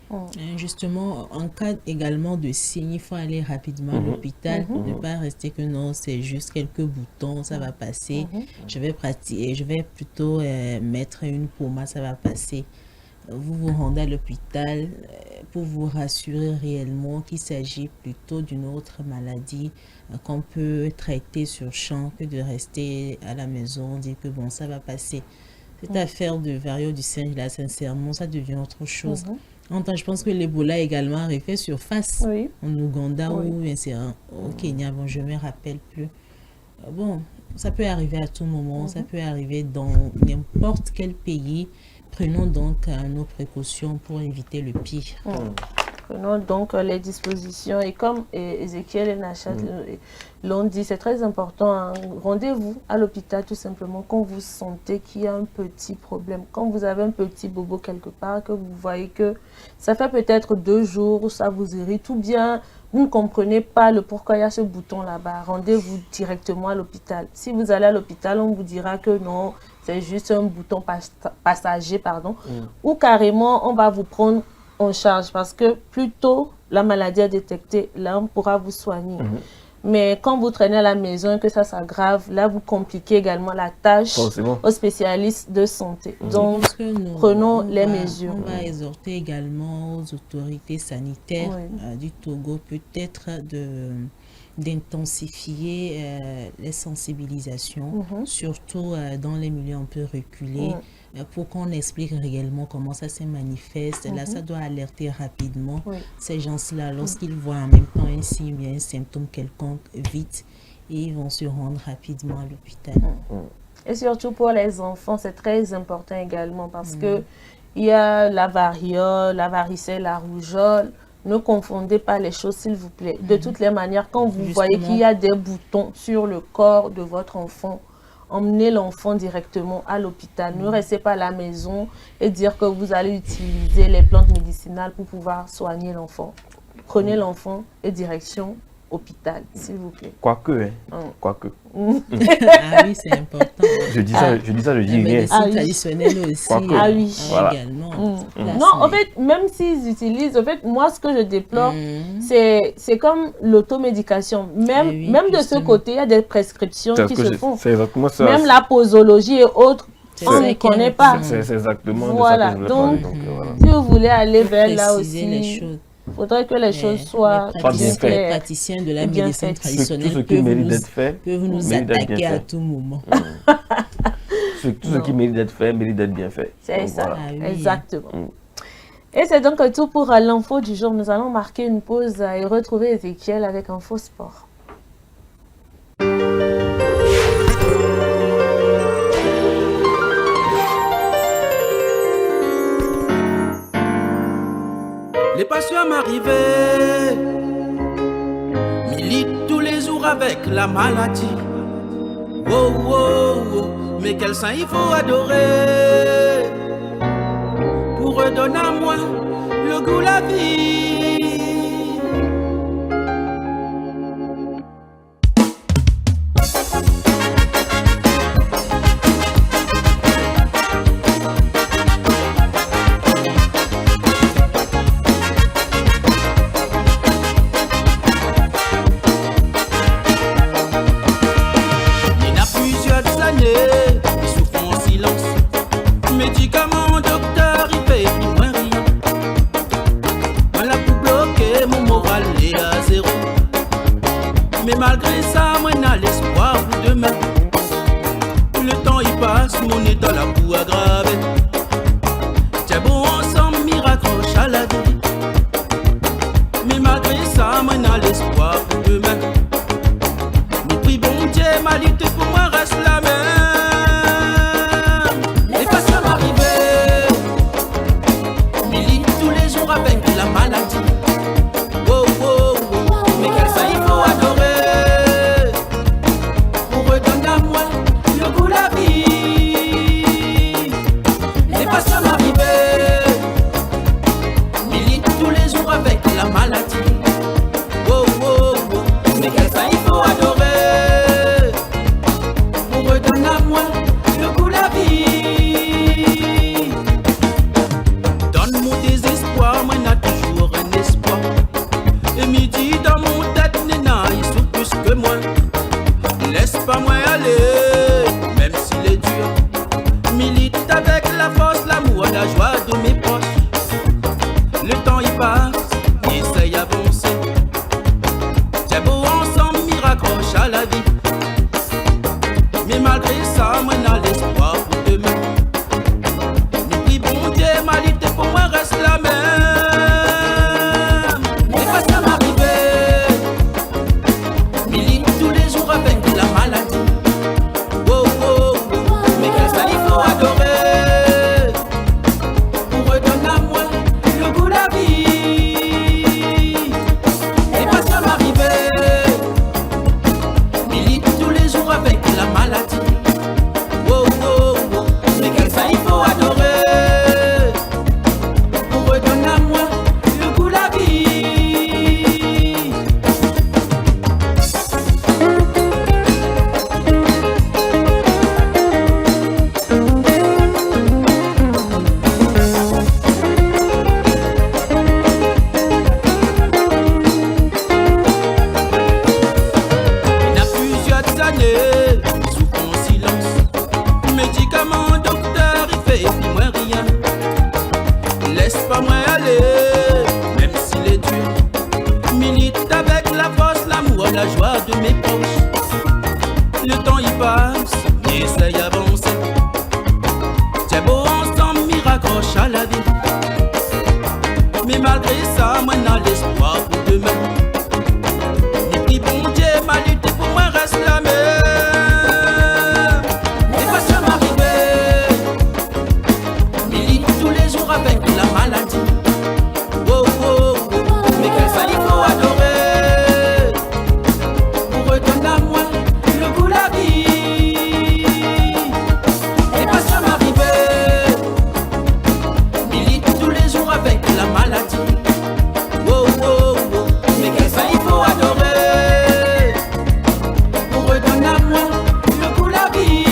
Justement, en cas également de signe, il faut aller rapidement à l'hôpital, ne pas rester que non, c'est juste quelques boutons, ça va passer. Je vais pratiquer, je vais plutôt mettre une pommade, ça va passer. Vous vous rendez à l'hôpital pour vous rassurer réellement qu'il s'agit plutôt d'une autre maladie qu'on peut traiter sur champ, que de rester à la maison, dire que bon, ça va passer. Cette affaire de variole du singe, là, sincèrement, ça devient autre chose. Je pense que l'Ebola également a refait surface en Ouganda ou c'est au Kenya, bon, je ne me rappelle plus. Bon, ça peut arriver à tout moment, ça peut arriver dans n'importe quel pays. Prenons donc nos précautions pour éviter le pire. Prenons donc les dispositions, et comme Ezekiel et Nachat l'ont dit, c'est très important, hein. Rendez-vous à l'hôpital tout simplement quand vous sentez qu'il y a un petit problème, quand vous avez un petit bobo quelque part, que vous voyez que ça fait peut-être 2 jours où ça vous irrite, ou bien vous ne comprenez pas le pourquoi il y a ce bouton là-bas. Rendez-vous directement à l'hôpital. Si vous allez à l'hôpital, on vous dira que non, c'est juste un bouton passager, ou carrément on va vous prendre en charge, parce que plus tôt la maladie est détectée, là on pourra vous soigner. Mais quand vous traînez à la maison et que ça s'aggrave, là vous compliquez également la tâche aux spécialistes de santé. Donc prenons les mesures. On va exhorter également aux autorités sanitaires du Togo peut-être d'intensifier les sensibilisations, surtout dans les milieux un peu reculés, pour qu'on explique réellement comment ça se manifeste. Là, ça doit alerter rapidement ces gens-là lorsqu'ils voient en même temps un signe, un symptôme quelconque, vite, et ils vont se rendre rapidement à l'hôpital. Et surtout pour les enfants, c'est très important également, parce que il y a la variole, la varicelle, la rougeole. Ne confondez pas les choses, s'il vous plaît. De toutes les manières, quand vous voyez qu'il y a des boutons sur le corps de votre enfant, emmenez l'enfant directement à l'hôpital. Ne restez pas à la maison et dire que vous allez utiliser les plantes médicinales pour pouvoir soigner l'enfant. Prenez l'enfant et direction hôpital, s'il vous plaît. Quoique. Ah oui, c'est important. Je dis ça, je dis rien. Médecine traditionnelle aussi. Également. Non, en fait, même s'ils utilisent, en fait, moi, ce que je déplore, c'est comme l'automédication. Même de ce côté, il y a des prescriptions qui se font. C'est exactement ça. Même la posologie et autres, on ne connaît pas. C'est exactement voilà. de ça que je donc, voulais parler. Si vous voulez aller vers là aussi, il faudrait que les choses soient bien faites. Les claires. praticiens de la médecine traditionnelle tout ce qui mérite d'être fait, peuvent nous attaquer à tout moment. Tout ce qui mérite d'être fait, mérite d'être bien fait. C'est ça, voilà. exactement. Et c'est donc tout pour l'info du jour. Nous allons marquer une pause et retrouver Ezekiel avec Info Sport. Les patients m'arrivaient, militent tous les jours avec la maladie. Oh, oh, oh, mais quel saint il faut adorer pour redonner à moi le goût la vie. Mais malgré ça, moi n'a l'espoir pour demain. Le temps il passe, mon état la boue aggravé. Tiens bon ensemble, m'y raccroche à la vie. Mais malgré ça, moi n'a l'espoir pour demain. Mais puis bon Dieu, ma lutte pour moi reste la même. Les patients m'arriver, milite tous les jours avec la maladie. Oh oh oh, mais quel ça il faut adorer pour redonner à moi le goût de la vie. Les patients m'arriver, milite tous les jours avec la maladie. Oh oh oh, mais quel ça il faut adorer pour redonner à moi le goût de la vie. Dans mon désespoir, moi n'a toujours un espoir. Et midi dans mon tête, Nena, il souffre plus que moi. Laisse pas moi aller, même s'il est dur. Milite avec la force, l'amour, la joie de mes proches. Le temps il passe, essaye d'avancer. C'est beau ensemble, m'y raccroche à la vie. Mais malgré ça, moi n'a l'espoir pour demain. Mais puis bon Dieu, ma lutte pour moi reste la même. Les patients m'arriver, milite tous les jours avec la maladie. Oh oh oh, mais quel ça il faut adorer pour redonner à moi le goût de la vie. Les patients m'arriver, milite tous les jours avec la maladie. Oh oh oh, mais quel ça il faut adorer pour redonner à moi le goût de la vie. Il y a plusieurs années, il souffre en silence. Médicaments, docteur, il fait plus moins rien. Laisse pas moi aller, même s'il est dur. Milite avec la force, l'amour, la joie de mes proches. Le temps il passe, essaye d'avancer. C'est beau ensemble, m'y raccroche à la vie. Mais malgré ça, moi n'a l'espoir pour demain. Et puis bon Dieu, ma lutte pour moi reste la même. Les patients m'arriver, milite tous les jours avec la maladie. Oh oh oh, mais quel ça il faut adorer pour redonner à moi le goût de la vie. Les patients m'arriver, milite tous les jours avec la maladie. Oh oh oh, mais quel ça il faut adorer pour redonner à moi le goût de la vie.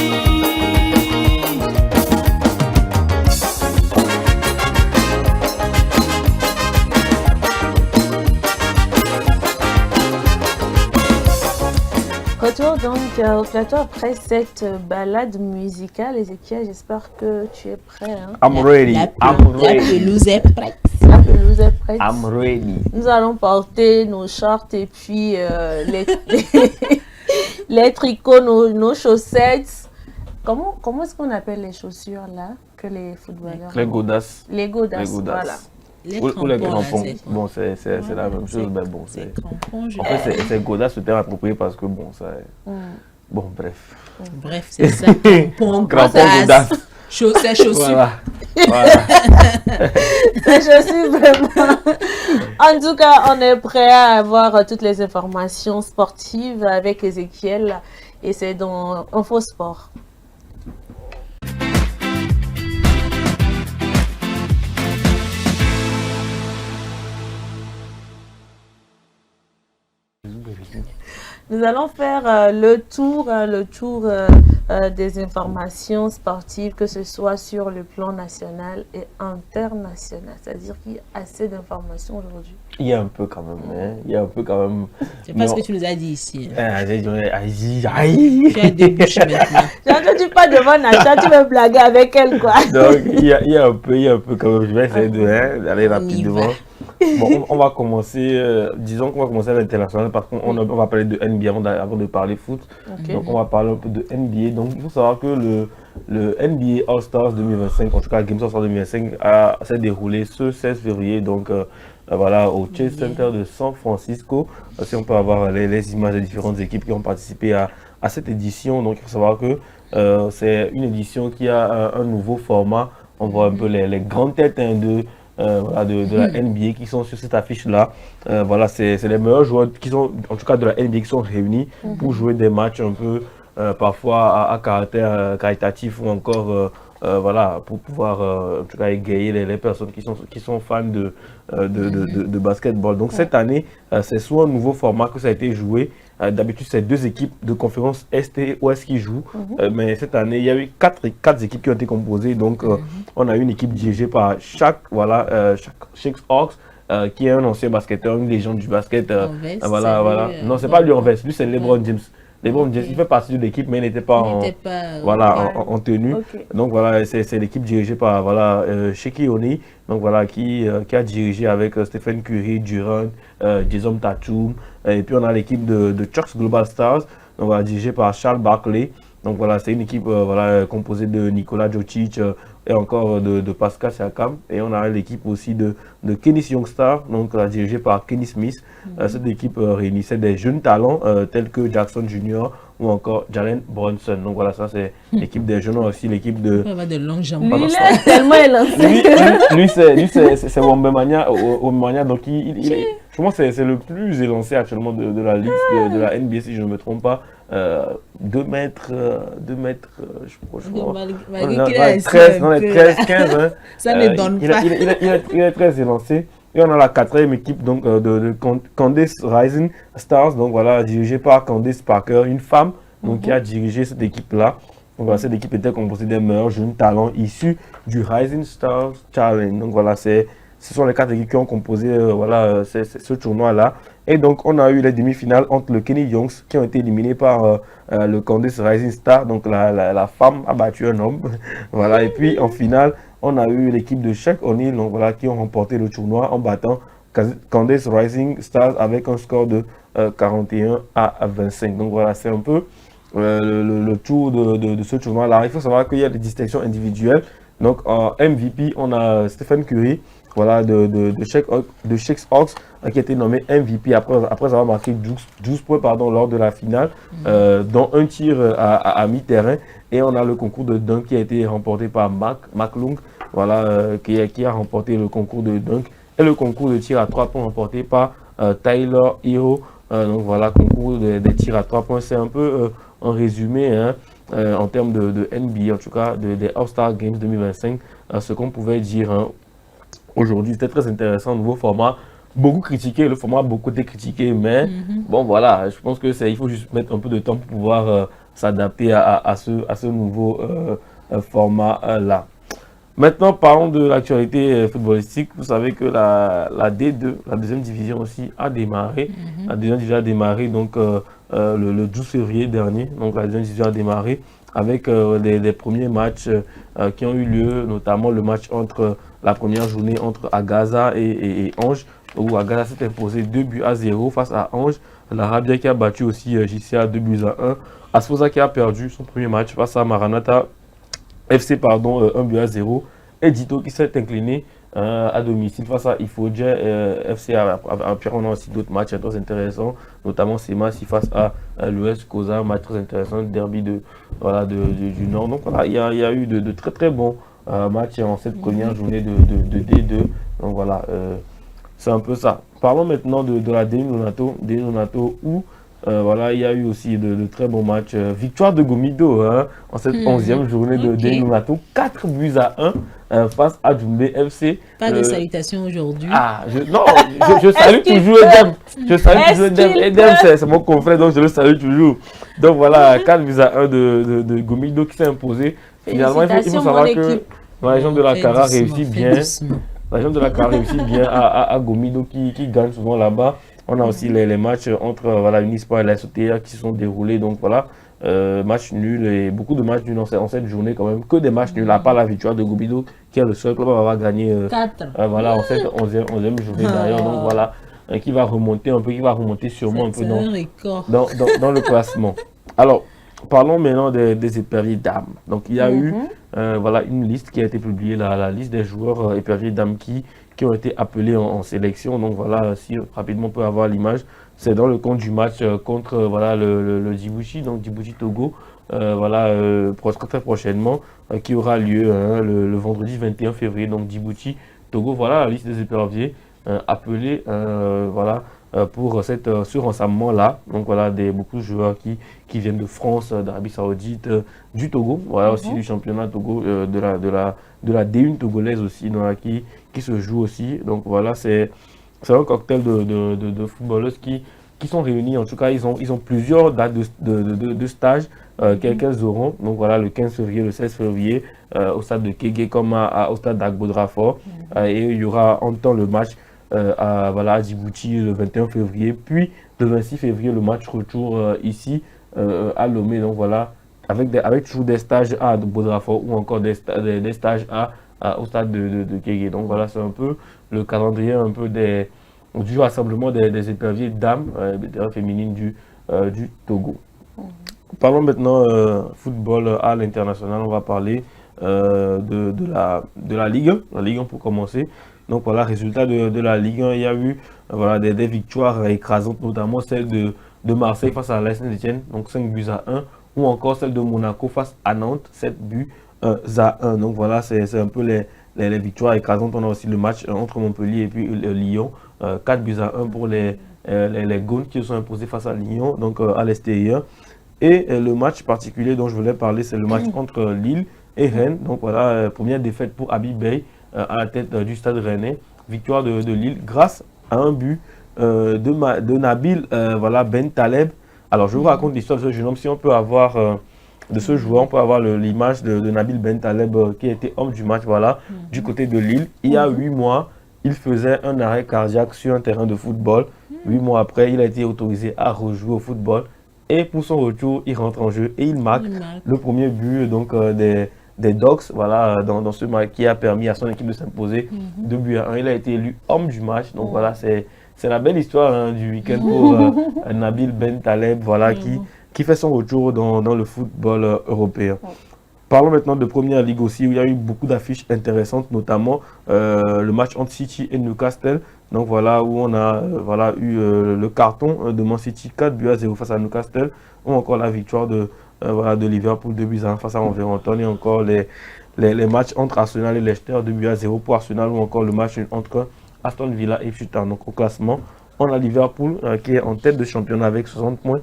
Retour donc au plateau après cette balade musicale. Ézéchiel, j'espère que tu es prêt. Hein? I'm ready. La I'm ready. pelouse est prête. La pelouse est prête. I'm ready. Nous allons porter nos shorts et puis les tricots, nos chaussettes. Comment est-ce qu'on appelle les chaussures là que les footballeurs Les ont? godasses. Les godasses, voilà. Ou les crampons. là, Bon, c'est la même chose, mais bon, c'est... crampons, En fait, c'est godasses, le terme approprié parce que bon, ça... Bon, bref. Bref, c'est ça. Crampons, Crampons, godasses, godasses. chaussures. Voilà. Voilà. Je suis vraiment... En tout cas, on est prêt à avoir toutes les informations sportives avec Ézéchiel et c'est dans Info Sport. Nous allons faire le tour des informations sportives, que ce soit sur le plan national et international. C'est-à-dire qu'il y a assez d'informations aujourd'hui. Il y a un peu quand même, hein. Il y a un peu quand même. C'est pas ce que tu nous as dit ici. Tu as débouché maintenant. J'ai entendu pas devant Nacha, tu veux blaguer avec elle, quoi. Donc, il y a un peu quand même. Je vais essayer d'aller rapidement. Bon, on va commencer, disons qu'on va commencer à l'international parce qu'on va parler de NBA avant de parler foot. Ok. Donc on va parler un peu de NBA. Donc il faut savoir que le NBA All-Stars 2025, en tout cas Games All-Stars 2025, s'est déroulé ce 16 février. Donc voilà, au Chase Center de San Francisco. Si on peut avoir les images des différentes équipes qui ont participé à cette édition. Donc il faut savoir que c'est une édition qui a un nouveau format. On voit un peu les grandes têtes voilà, de la NBA qui sont sur cette affiche-là. Voilà, c'est les meilleurs joueurs qui sont, en tout cas de la NBA, qui sont réunis pour jouer des matchs un peu, parfois à caractère caritatif ou encore, voilà, pour pouvoir, en tout cas, égayer les personnes qui sont fans de basketball. Donc cette année, c'est soit un nouveau format que ça a été joué. D'habitude, c'est 2 équipes de conférence Est et Ouest qui jouent. Mais cette année, il y a eu 4 équipes qui ont été composées. Donc, on a une équipe dirigée par Shaq Hawks, qui est un ancien basketteur, une légende du basket. Voilà. Non, c'est pas lui en veste. Lui, c'est LeBron James. LeBron James, il fait partie de l'équipe, mais il n'était pas en tenue. Okay. Donc voilà, c'est l'équipe dirigée par Shaquille O'Neal, donc voilà, qui a dirigé avec Stephen Curry, Durant, Jason Tatum. Et puis on a l'équipe de Chuck's Global Stars, donc voilà, dirigée par Charles Barkley. Donc voilà, c'est une équipe voilà, composée de Nikola Jokic et encore de Pascal Siakam. Et on a l'équipe aussi de Kenny Youngstar, donc dirigée par Kenny Smith. Cette équipe réunissait des jeunes talents tels que Jackson Jr. ou encore Jalen Brunson. Donc voilà, ça c'est l'équipe des jeunes, aussi l'équipe de... On va de longues jambes. Lui, il est tellement élancé. Lui c'est Wembanyama. Donc je pense que c'est le plus élancé actuellement de la ligue, de la NBA, si je ne me trompe pas. 2 mètres, franchement. Malgré 13, 15. Hein. Ça ne donne pas. Il est très élancé. Et on a la 4e équipe donc, de Candace Rising Stars, donc voilà, dirigée par Candace Parker, une femme donc, qui a dirigé cette équipe-là. Donc voilà, cette équipe était composée des meilleurs jeunes talents issus du Rising Stars Challenge. Donc voilà, ce sont les 4 équipes qui ont composé voilà, ce tournoi-là. Et donc on a eu les demi-finales entre le Kenny Youngs qui ont été éliminés par le Candace Rising Star. Donc la femme a battu un homme. Voilà, et puis en finale, on a eu l'équipe de Shaq O'Neal, donc voilà, qui ont remporté le tournoi en battant Candace Rising Stars avec un score de 41 à 25. Donc voilà, c'est un peu le tour de ce tournoi-là. Il faut savoir qu'il y a des distinctions individuelles. Donc en MVP, on a Stephen Curry, voilà, de Shaq Hawks, qui a été nommé MVP après avoir marqué 12 points lors de la finale, dont un tir à mi-terrain. Et on a le concours de dunk qui a été remporté par McClung, voilà, qui a remporté le concours de dunk. Et le concours de tir à 3 points remporté par Tyler Hero. Donc voilà, concours des tirs à 3 points. C'est un peu un résumé hein, en termes de NBA, en tout cas des All-Star Games 2025, ce qu'on pouvait dire hein, aujourd'hui. C'était très intéressant, nouveau format. Beaucoup critiqué, le format a beaucoup été critiqué, mais bon voilà, je pense il faut juste mettre un peu de temps pour pouvoir s'adapter à ce nouveau format-là. Maintenant, parlons de l'actualité footballistique. Vous savez que la D2, la deuxième division aussi, a démarré. La deuxième division a démarré donc, le 12 février dernier. Donc la deuxième division a démarré avec les premiers matchs qui ont eu lieu, notamment le match entre la première journée entre Agaza et Ange, où Agaza s'est imposé 2-0 face à Ange. La Rabia qui a battu aussi JCA 2-1. Asfosa qui a perdu son premier match face à Maranatha FC 1-0. Et Dito qui s'est incliné à domicile face à Ifodje FC. Puis on a aussi d'autres matchs très intéressants, notamment Semassi face à l'US Koza, match très intéressant, derby du Nord. Donc voilà, il y a eu de très très bons matchs en cette première journée de D2. Donc voilà, c'est un peu ça. Parlons maintenant de la Denonato où voilà, il y a eu aussi de très bons matchs. Victoire de Gomido hein, en cette 11e journée de Denonato, 4-1 face à Djoumbé FC. Pas de salutations aujourd'hui. Je salue toujours Edem. Je salue toujours Edem. Edem, c'est mon confrère, donc je le salue toujours. Donc voilà, 4-1 de Gomido qui s'est imposé. Finalement, il faut savoir que la région de la Cara réussit bien. La région de la Cara réussit bien à Gomido qui gagne souvent là-bas. On a aussi les matchs entre Unisport et la SOTA qui se sont déroulés. Donc voilà, match nul et beaucoup de matchs nuls en cette journée quand même. Que des matchs nuls, à part la victoire de Gomido qui est le seul club à avoir gagné 4. voilà, en cette 11e journée d'ailleurs. Donc voilà, qui va remonter un peu, qui va remonter sûrement un peu dans le classement. Alors, parlons maintenant des éperviers dames. Donc il y a eu voilà, une liste qui a été publiée, la liste des joueurs éperviers dames qui ont été appelés en sélection. Donc voilà, si rapidement on peut avoir l'image, c'est dans le compte du match contre voilà, le Djibouti, donc Djibouti-Togo, voilà, très prochainement, qui aura lieu le vendredi 21 février, donc Djibouti-Togo. Voilà la liste des éperviers appelés voilà, pour ce rassemblement-là. Donc voilà, beaucoup de joueurs qui viennent de France, d'Arabie Saoudite, du Togo, voilà aussi du championnat Togo, de la D1 togolaise aussi, qui se joue aussi. Donc voilà, c'est un cocktail de footballeuses qui sont réunies. En tout cas, ils ont plusieurs dates de stage qu'elles auront. Donc voilà, le 15 février, le 16 février, au stade de Kégué comme au stade d'Agbodrafort. Et il y aura en temps le match à Djibouti le 21 février. Puis le 26 février, le match retour ici à Lomé. Donc voilà, avec toujours des stages à Agbodrafort ou encore des stages au stade de Kégué. Donc voilà, c'est un peu le calendrier un peu du rassemblement des éperviers dames féminines du Togo. Parlons maintenant football à l'international. On va parler de la Ligue 1. La Ligue 1 pour commencer. Donc voilà, résultat de la Ligue 1, il y a eu voilà, des victoires écrasantes, notamment celle de Marseille face à l'AS Saint-Étienne, donc 5-1, ou encore celle de Monaco face à Nantes, 7-1. Donc voilà, c'est un peu les victoires écrasantes. On a aussi le match entre Montpellier et puis Lyon, 4-1 pour les Gaunes qui se sont imposés face à Lyon, donc à l'extérieur. Et le match particulier dont je voulais parler, c'est le match entre Lille et Rennes. Donc voilà, première défaite pour Habib Beye à la tête du stade rennais. Victoire de Lille grâce à un but de Nabil voilà, Ben Taleb. Alors je vous raconte l'histoire de ce jeune homme. Si on peut avoir de ce joueur, on peut avoir l'image de Nabil Ben Taleb qui était homme du match voilà, du côté de Lille. Il y a 8 mois, il faisait un arrêt cardiaque sur un terrain de football. 8 mois après, il a été autorisé à rejouer au football. Et pour son retour, il rentre en jeu et il marque le premier but donc, des Dogs voilà, dans ce match qui a permis à son équipe de s'imposer 2-1. Il a été élu homme du match. Donc voilà, c'est la belle histoire du week-end pour Nabil Ben Taleb voilà, qui fait son retour dans le football européen. Parlons maintenant de Première Ligue aussi, où il y a eu beaucoup d'affiches intéressantes, notamment le match entre City et Newcastle. Donc voilà, où on a voilà, eu le carton de Man City 4-0 face à Newcastle, ou encore la victoire de Liverpool 2-1 face à Wolverhampton, et encore les matchs entre Arsenal et Leicester 2-0 pour Arsenal, ou encore le match entre Aston Villa et Fulham. Donc au classement, on a Liverpool qui est en tête de championnat avec 60 points,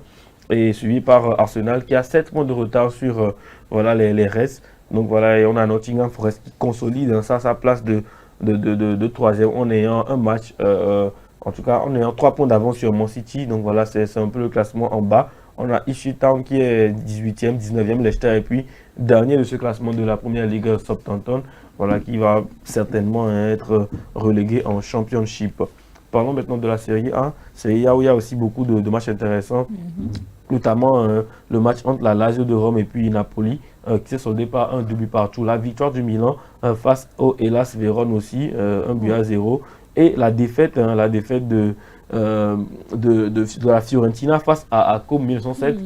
et suivi par Arsenal qui a 7 points de retard sur voilà, les restes. Donc voilà, et on a Nottingham Forest qui consolide sa place de 3e en ayant un match, en tout cas en ayant 3 points d'avance sur Man City. Donc voilà, c'est un peu le classement en bas. On a Ipswich Town qui est 18e, 19e, Leicester, et puis dernier de ce classement de la Première Ligue, Southampton, voilà, qui va certainement être relégué en Championship. Parlons maintenant de la Série A. Série A où il y a aussi beaucoup de matchs intéressants, notamment le match entre la Lazio de Rome et puis Napoli, qui s'est soldé par un 2 partout. La victoire du Milan face au Hellas Vérone aussi, 1-0. Et la défaite de la Fiorentina face à Com 1907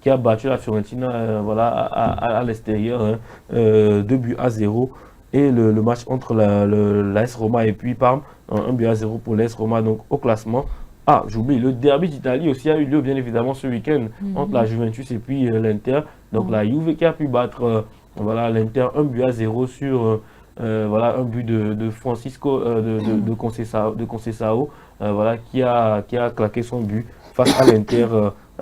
qui a battu la Fiorentina voilà, à l'extérieur, 2-0. Et le match entre l'AS Roma et puis Parme, 1-0 pour l'AS Roma, donc au classement. Ah, j'oublie, le derby d'Italie aussi a eu lieu bien évidemment ce week-end entre la Juventus et puis l'Inter. Donc la Juve qui a pu battre voilà, l'Inter 1-0 sur voilà, un but de Francisco de Conceição voilà, qui a claqué son but face à l'Inter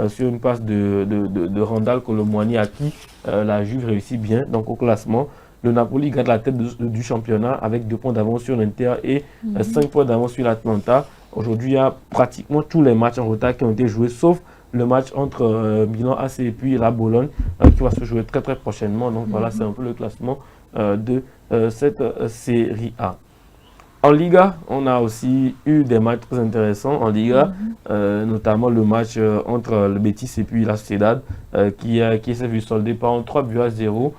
sur une passe de Randal Colomwani à qui la Juve réussit bien. Donc au classement, le Napoli garde la tête du championnat avec 2 points d'avance sur l'Inter et 5 points d'avance sur l'Atalanta. Aujourd'hui, il y a pratiquement tous les matchs en retard qui ont été joués, sauf le match entre Milan AC et puis la Bologne, qui va se jouer très très prochainement. Donc voilà, c'est un peu le classement de cette Série A. En Liga, on a aussi eu des matchs très intéressants en Liga, notamment le match entre le Betis et puis la Sociedad, qui s'est vu soldé par un 3-0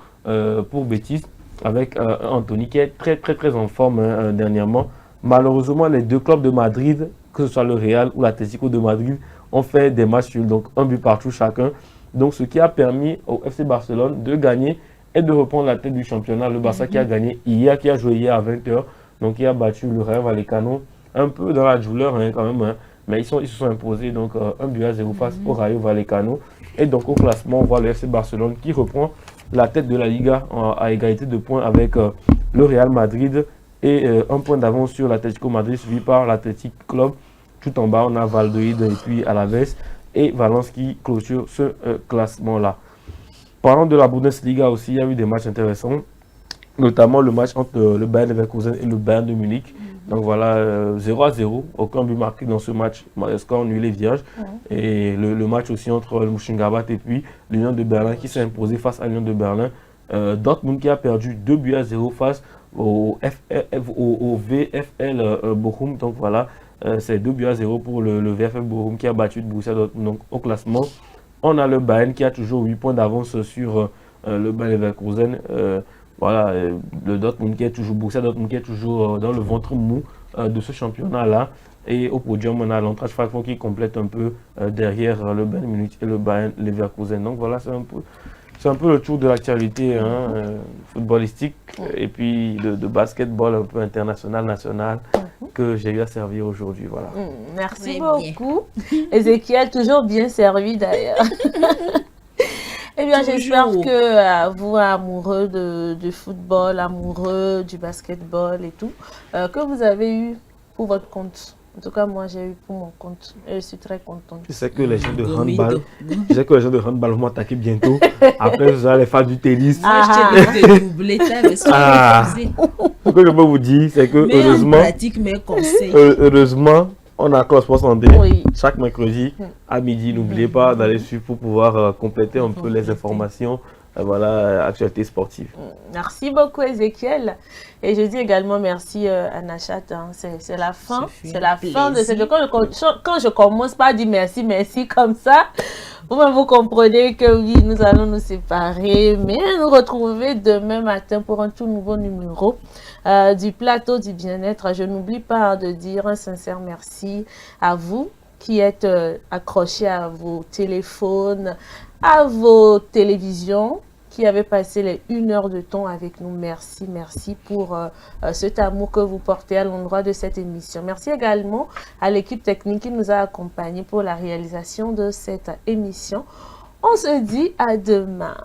pour Betis. avec Anthony qui est très en forme dernièrement. Malheureusement, les deux clubs de Madrid, que ce soit le Real ou l'Atlético de Madrid, ont fait des matchs nuls, donc un but partout chacun. Donc ce qui a permis au FC Barcelone de gagner et de reprendre la tête du championnat. Le Barça qui a gagné hier, qui a joué hier à 20h, donc qui a battu le Rayo Vallecano, un peu dans la douleur hein, quand même, hein, mais ils se sont imposés donc 1-0 face au Rayo Vallecano. Et donc au classement, on voit le FC Barcelone qui reprend la tête de la Liga à égalité de points avec le Real Madrid et un point d'avance sur l'Atlético Madrid suivi par l'Athletic Club. Tout en bas, on a Valladolid et puis Alaves et Valence qui clôture ce classement-là. Parlant de la Bundesliga aussi, il y a eu des matchs intéressants, notamment le match entre le Bayern Leverkusen et le Bayern de Munich. Donc voilà, 0-0, aucun but marqué dans ce match, score nul et vierge. Et le match aussi entre le Mönchengladbach et puis l'Union de Berlin qui s'est imposé face à l'Union de Berlin. Dortmund qui a perdu 2-0 face au VfL Bochum. Donc voilà, c'est 2-0 pour le VfL Bochum qui a battu le Borussia Dortmund. Donc au classement, on a le Bayern qui a toujours 8 points d'avance sur le Bayer Leverkusen. Voilà, le Dortmund qui est toujours, Borussia Dortmund qui est toujours dans le ventre mou de ce championnat-là. Et au podium, on a l'Eintracht Francfort qui complète un peu derrière le Bayern Munich et le Bayern Leverkusen. Donc voilà, c'est un peu le tour de l'actualité footballistique et puis de basketball un peu international, national que j'ai eu à servir aujourd'hui. Voilà. Merci beaucoup. Ézéchiel, toujours bien servi d'ailleurs. Eh bien, j'espère que vous, amoureux de football, amoureux du basketball et tout, que vous avez eu pour votre compte. En tout cas, moi, j'ai eu pour mon compte. Et je suis très contente. Je sais que les gens de handball vont m'attaquer bientôt. Après, vous allez faire du tennis. Moi, je t'ai doublé, mais ce que je peux vous dire, c'est que heureusement, heureusement, on a Club Sport Santé chaque mercredi à midi. N'oubliez pas d'aller suivre pour pouvoir compléter un peu les informations. Voilà, actualité sportive. Merci beaucoup Ézéchiel. Et je dis également merci à Nachat. Hein. C'est la fin. C'est la fin de cette... Quand je commence par dire merci comme ça, vous comprenez que oui, nous allons nous séparer. Mais nous retrouver demain matin pour un tout nouveau numéro du plateau du bien-être. Je n'oublie pas de dire un sincère merci à vous qui êtes accrochés à vos téléphones, à vos télévisions, qui avez passé les 1 heure de temps avec nous. Merci pour cet amour que vous portez à l'endroit de cette émission. Merci également à l'équipe technique qui nous a accompagnés pour la réalisation de cette émission. On se dit à demain.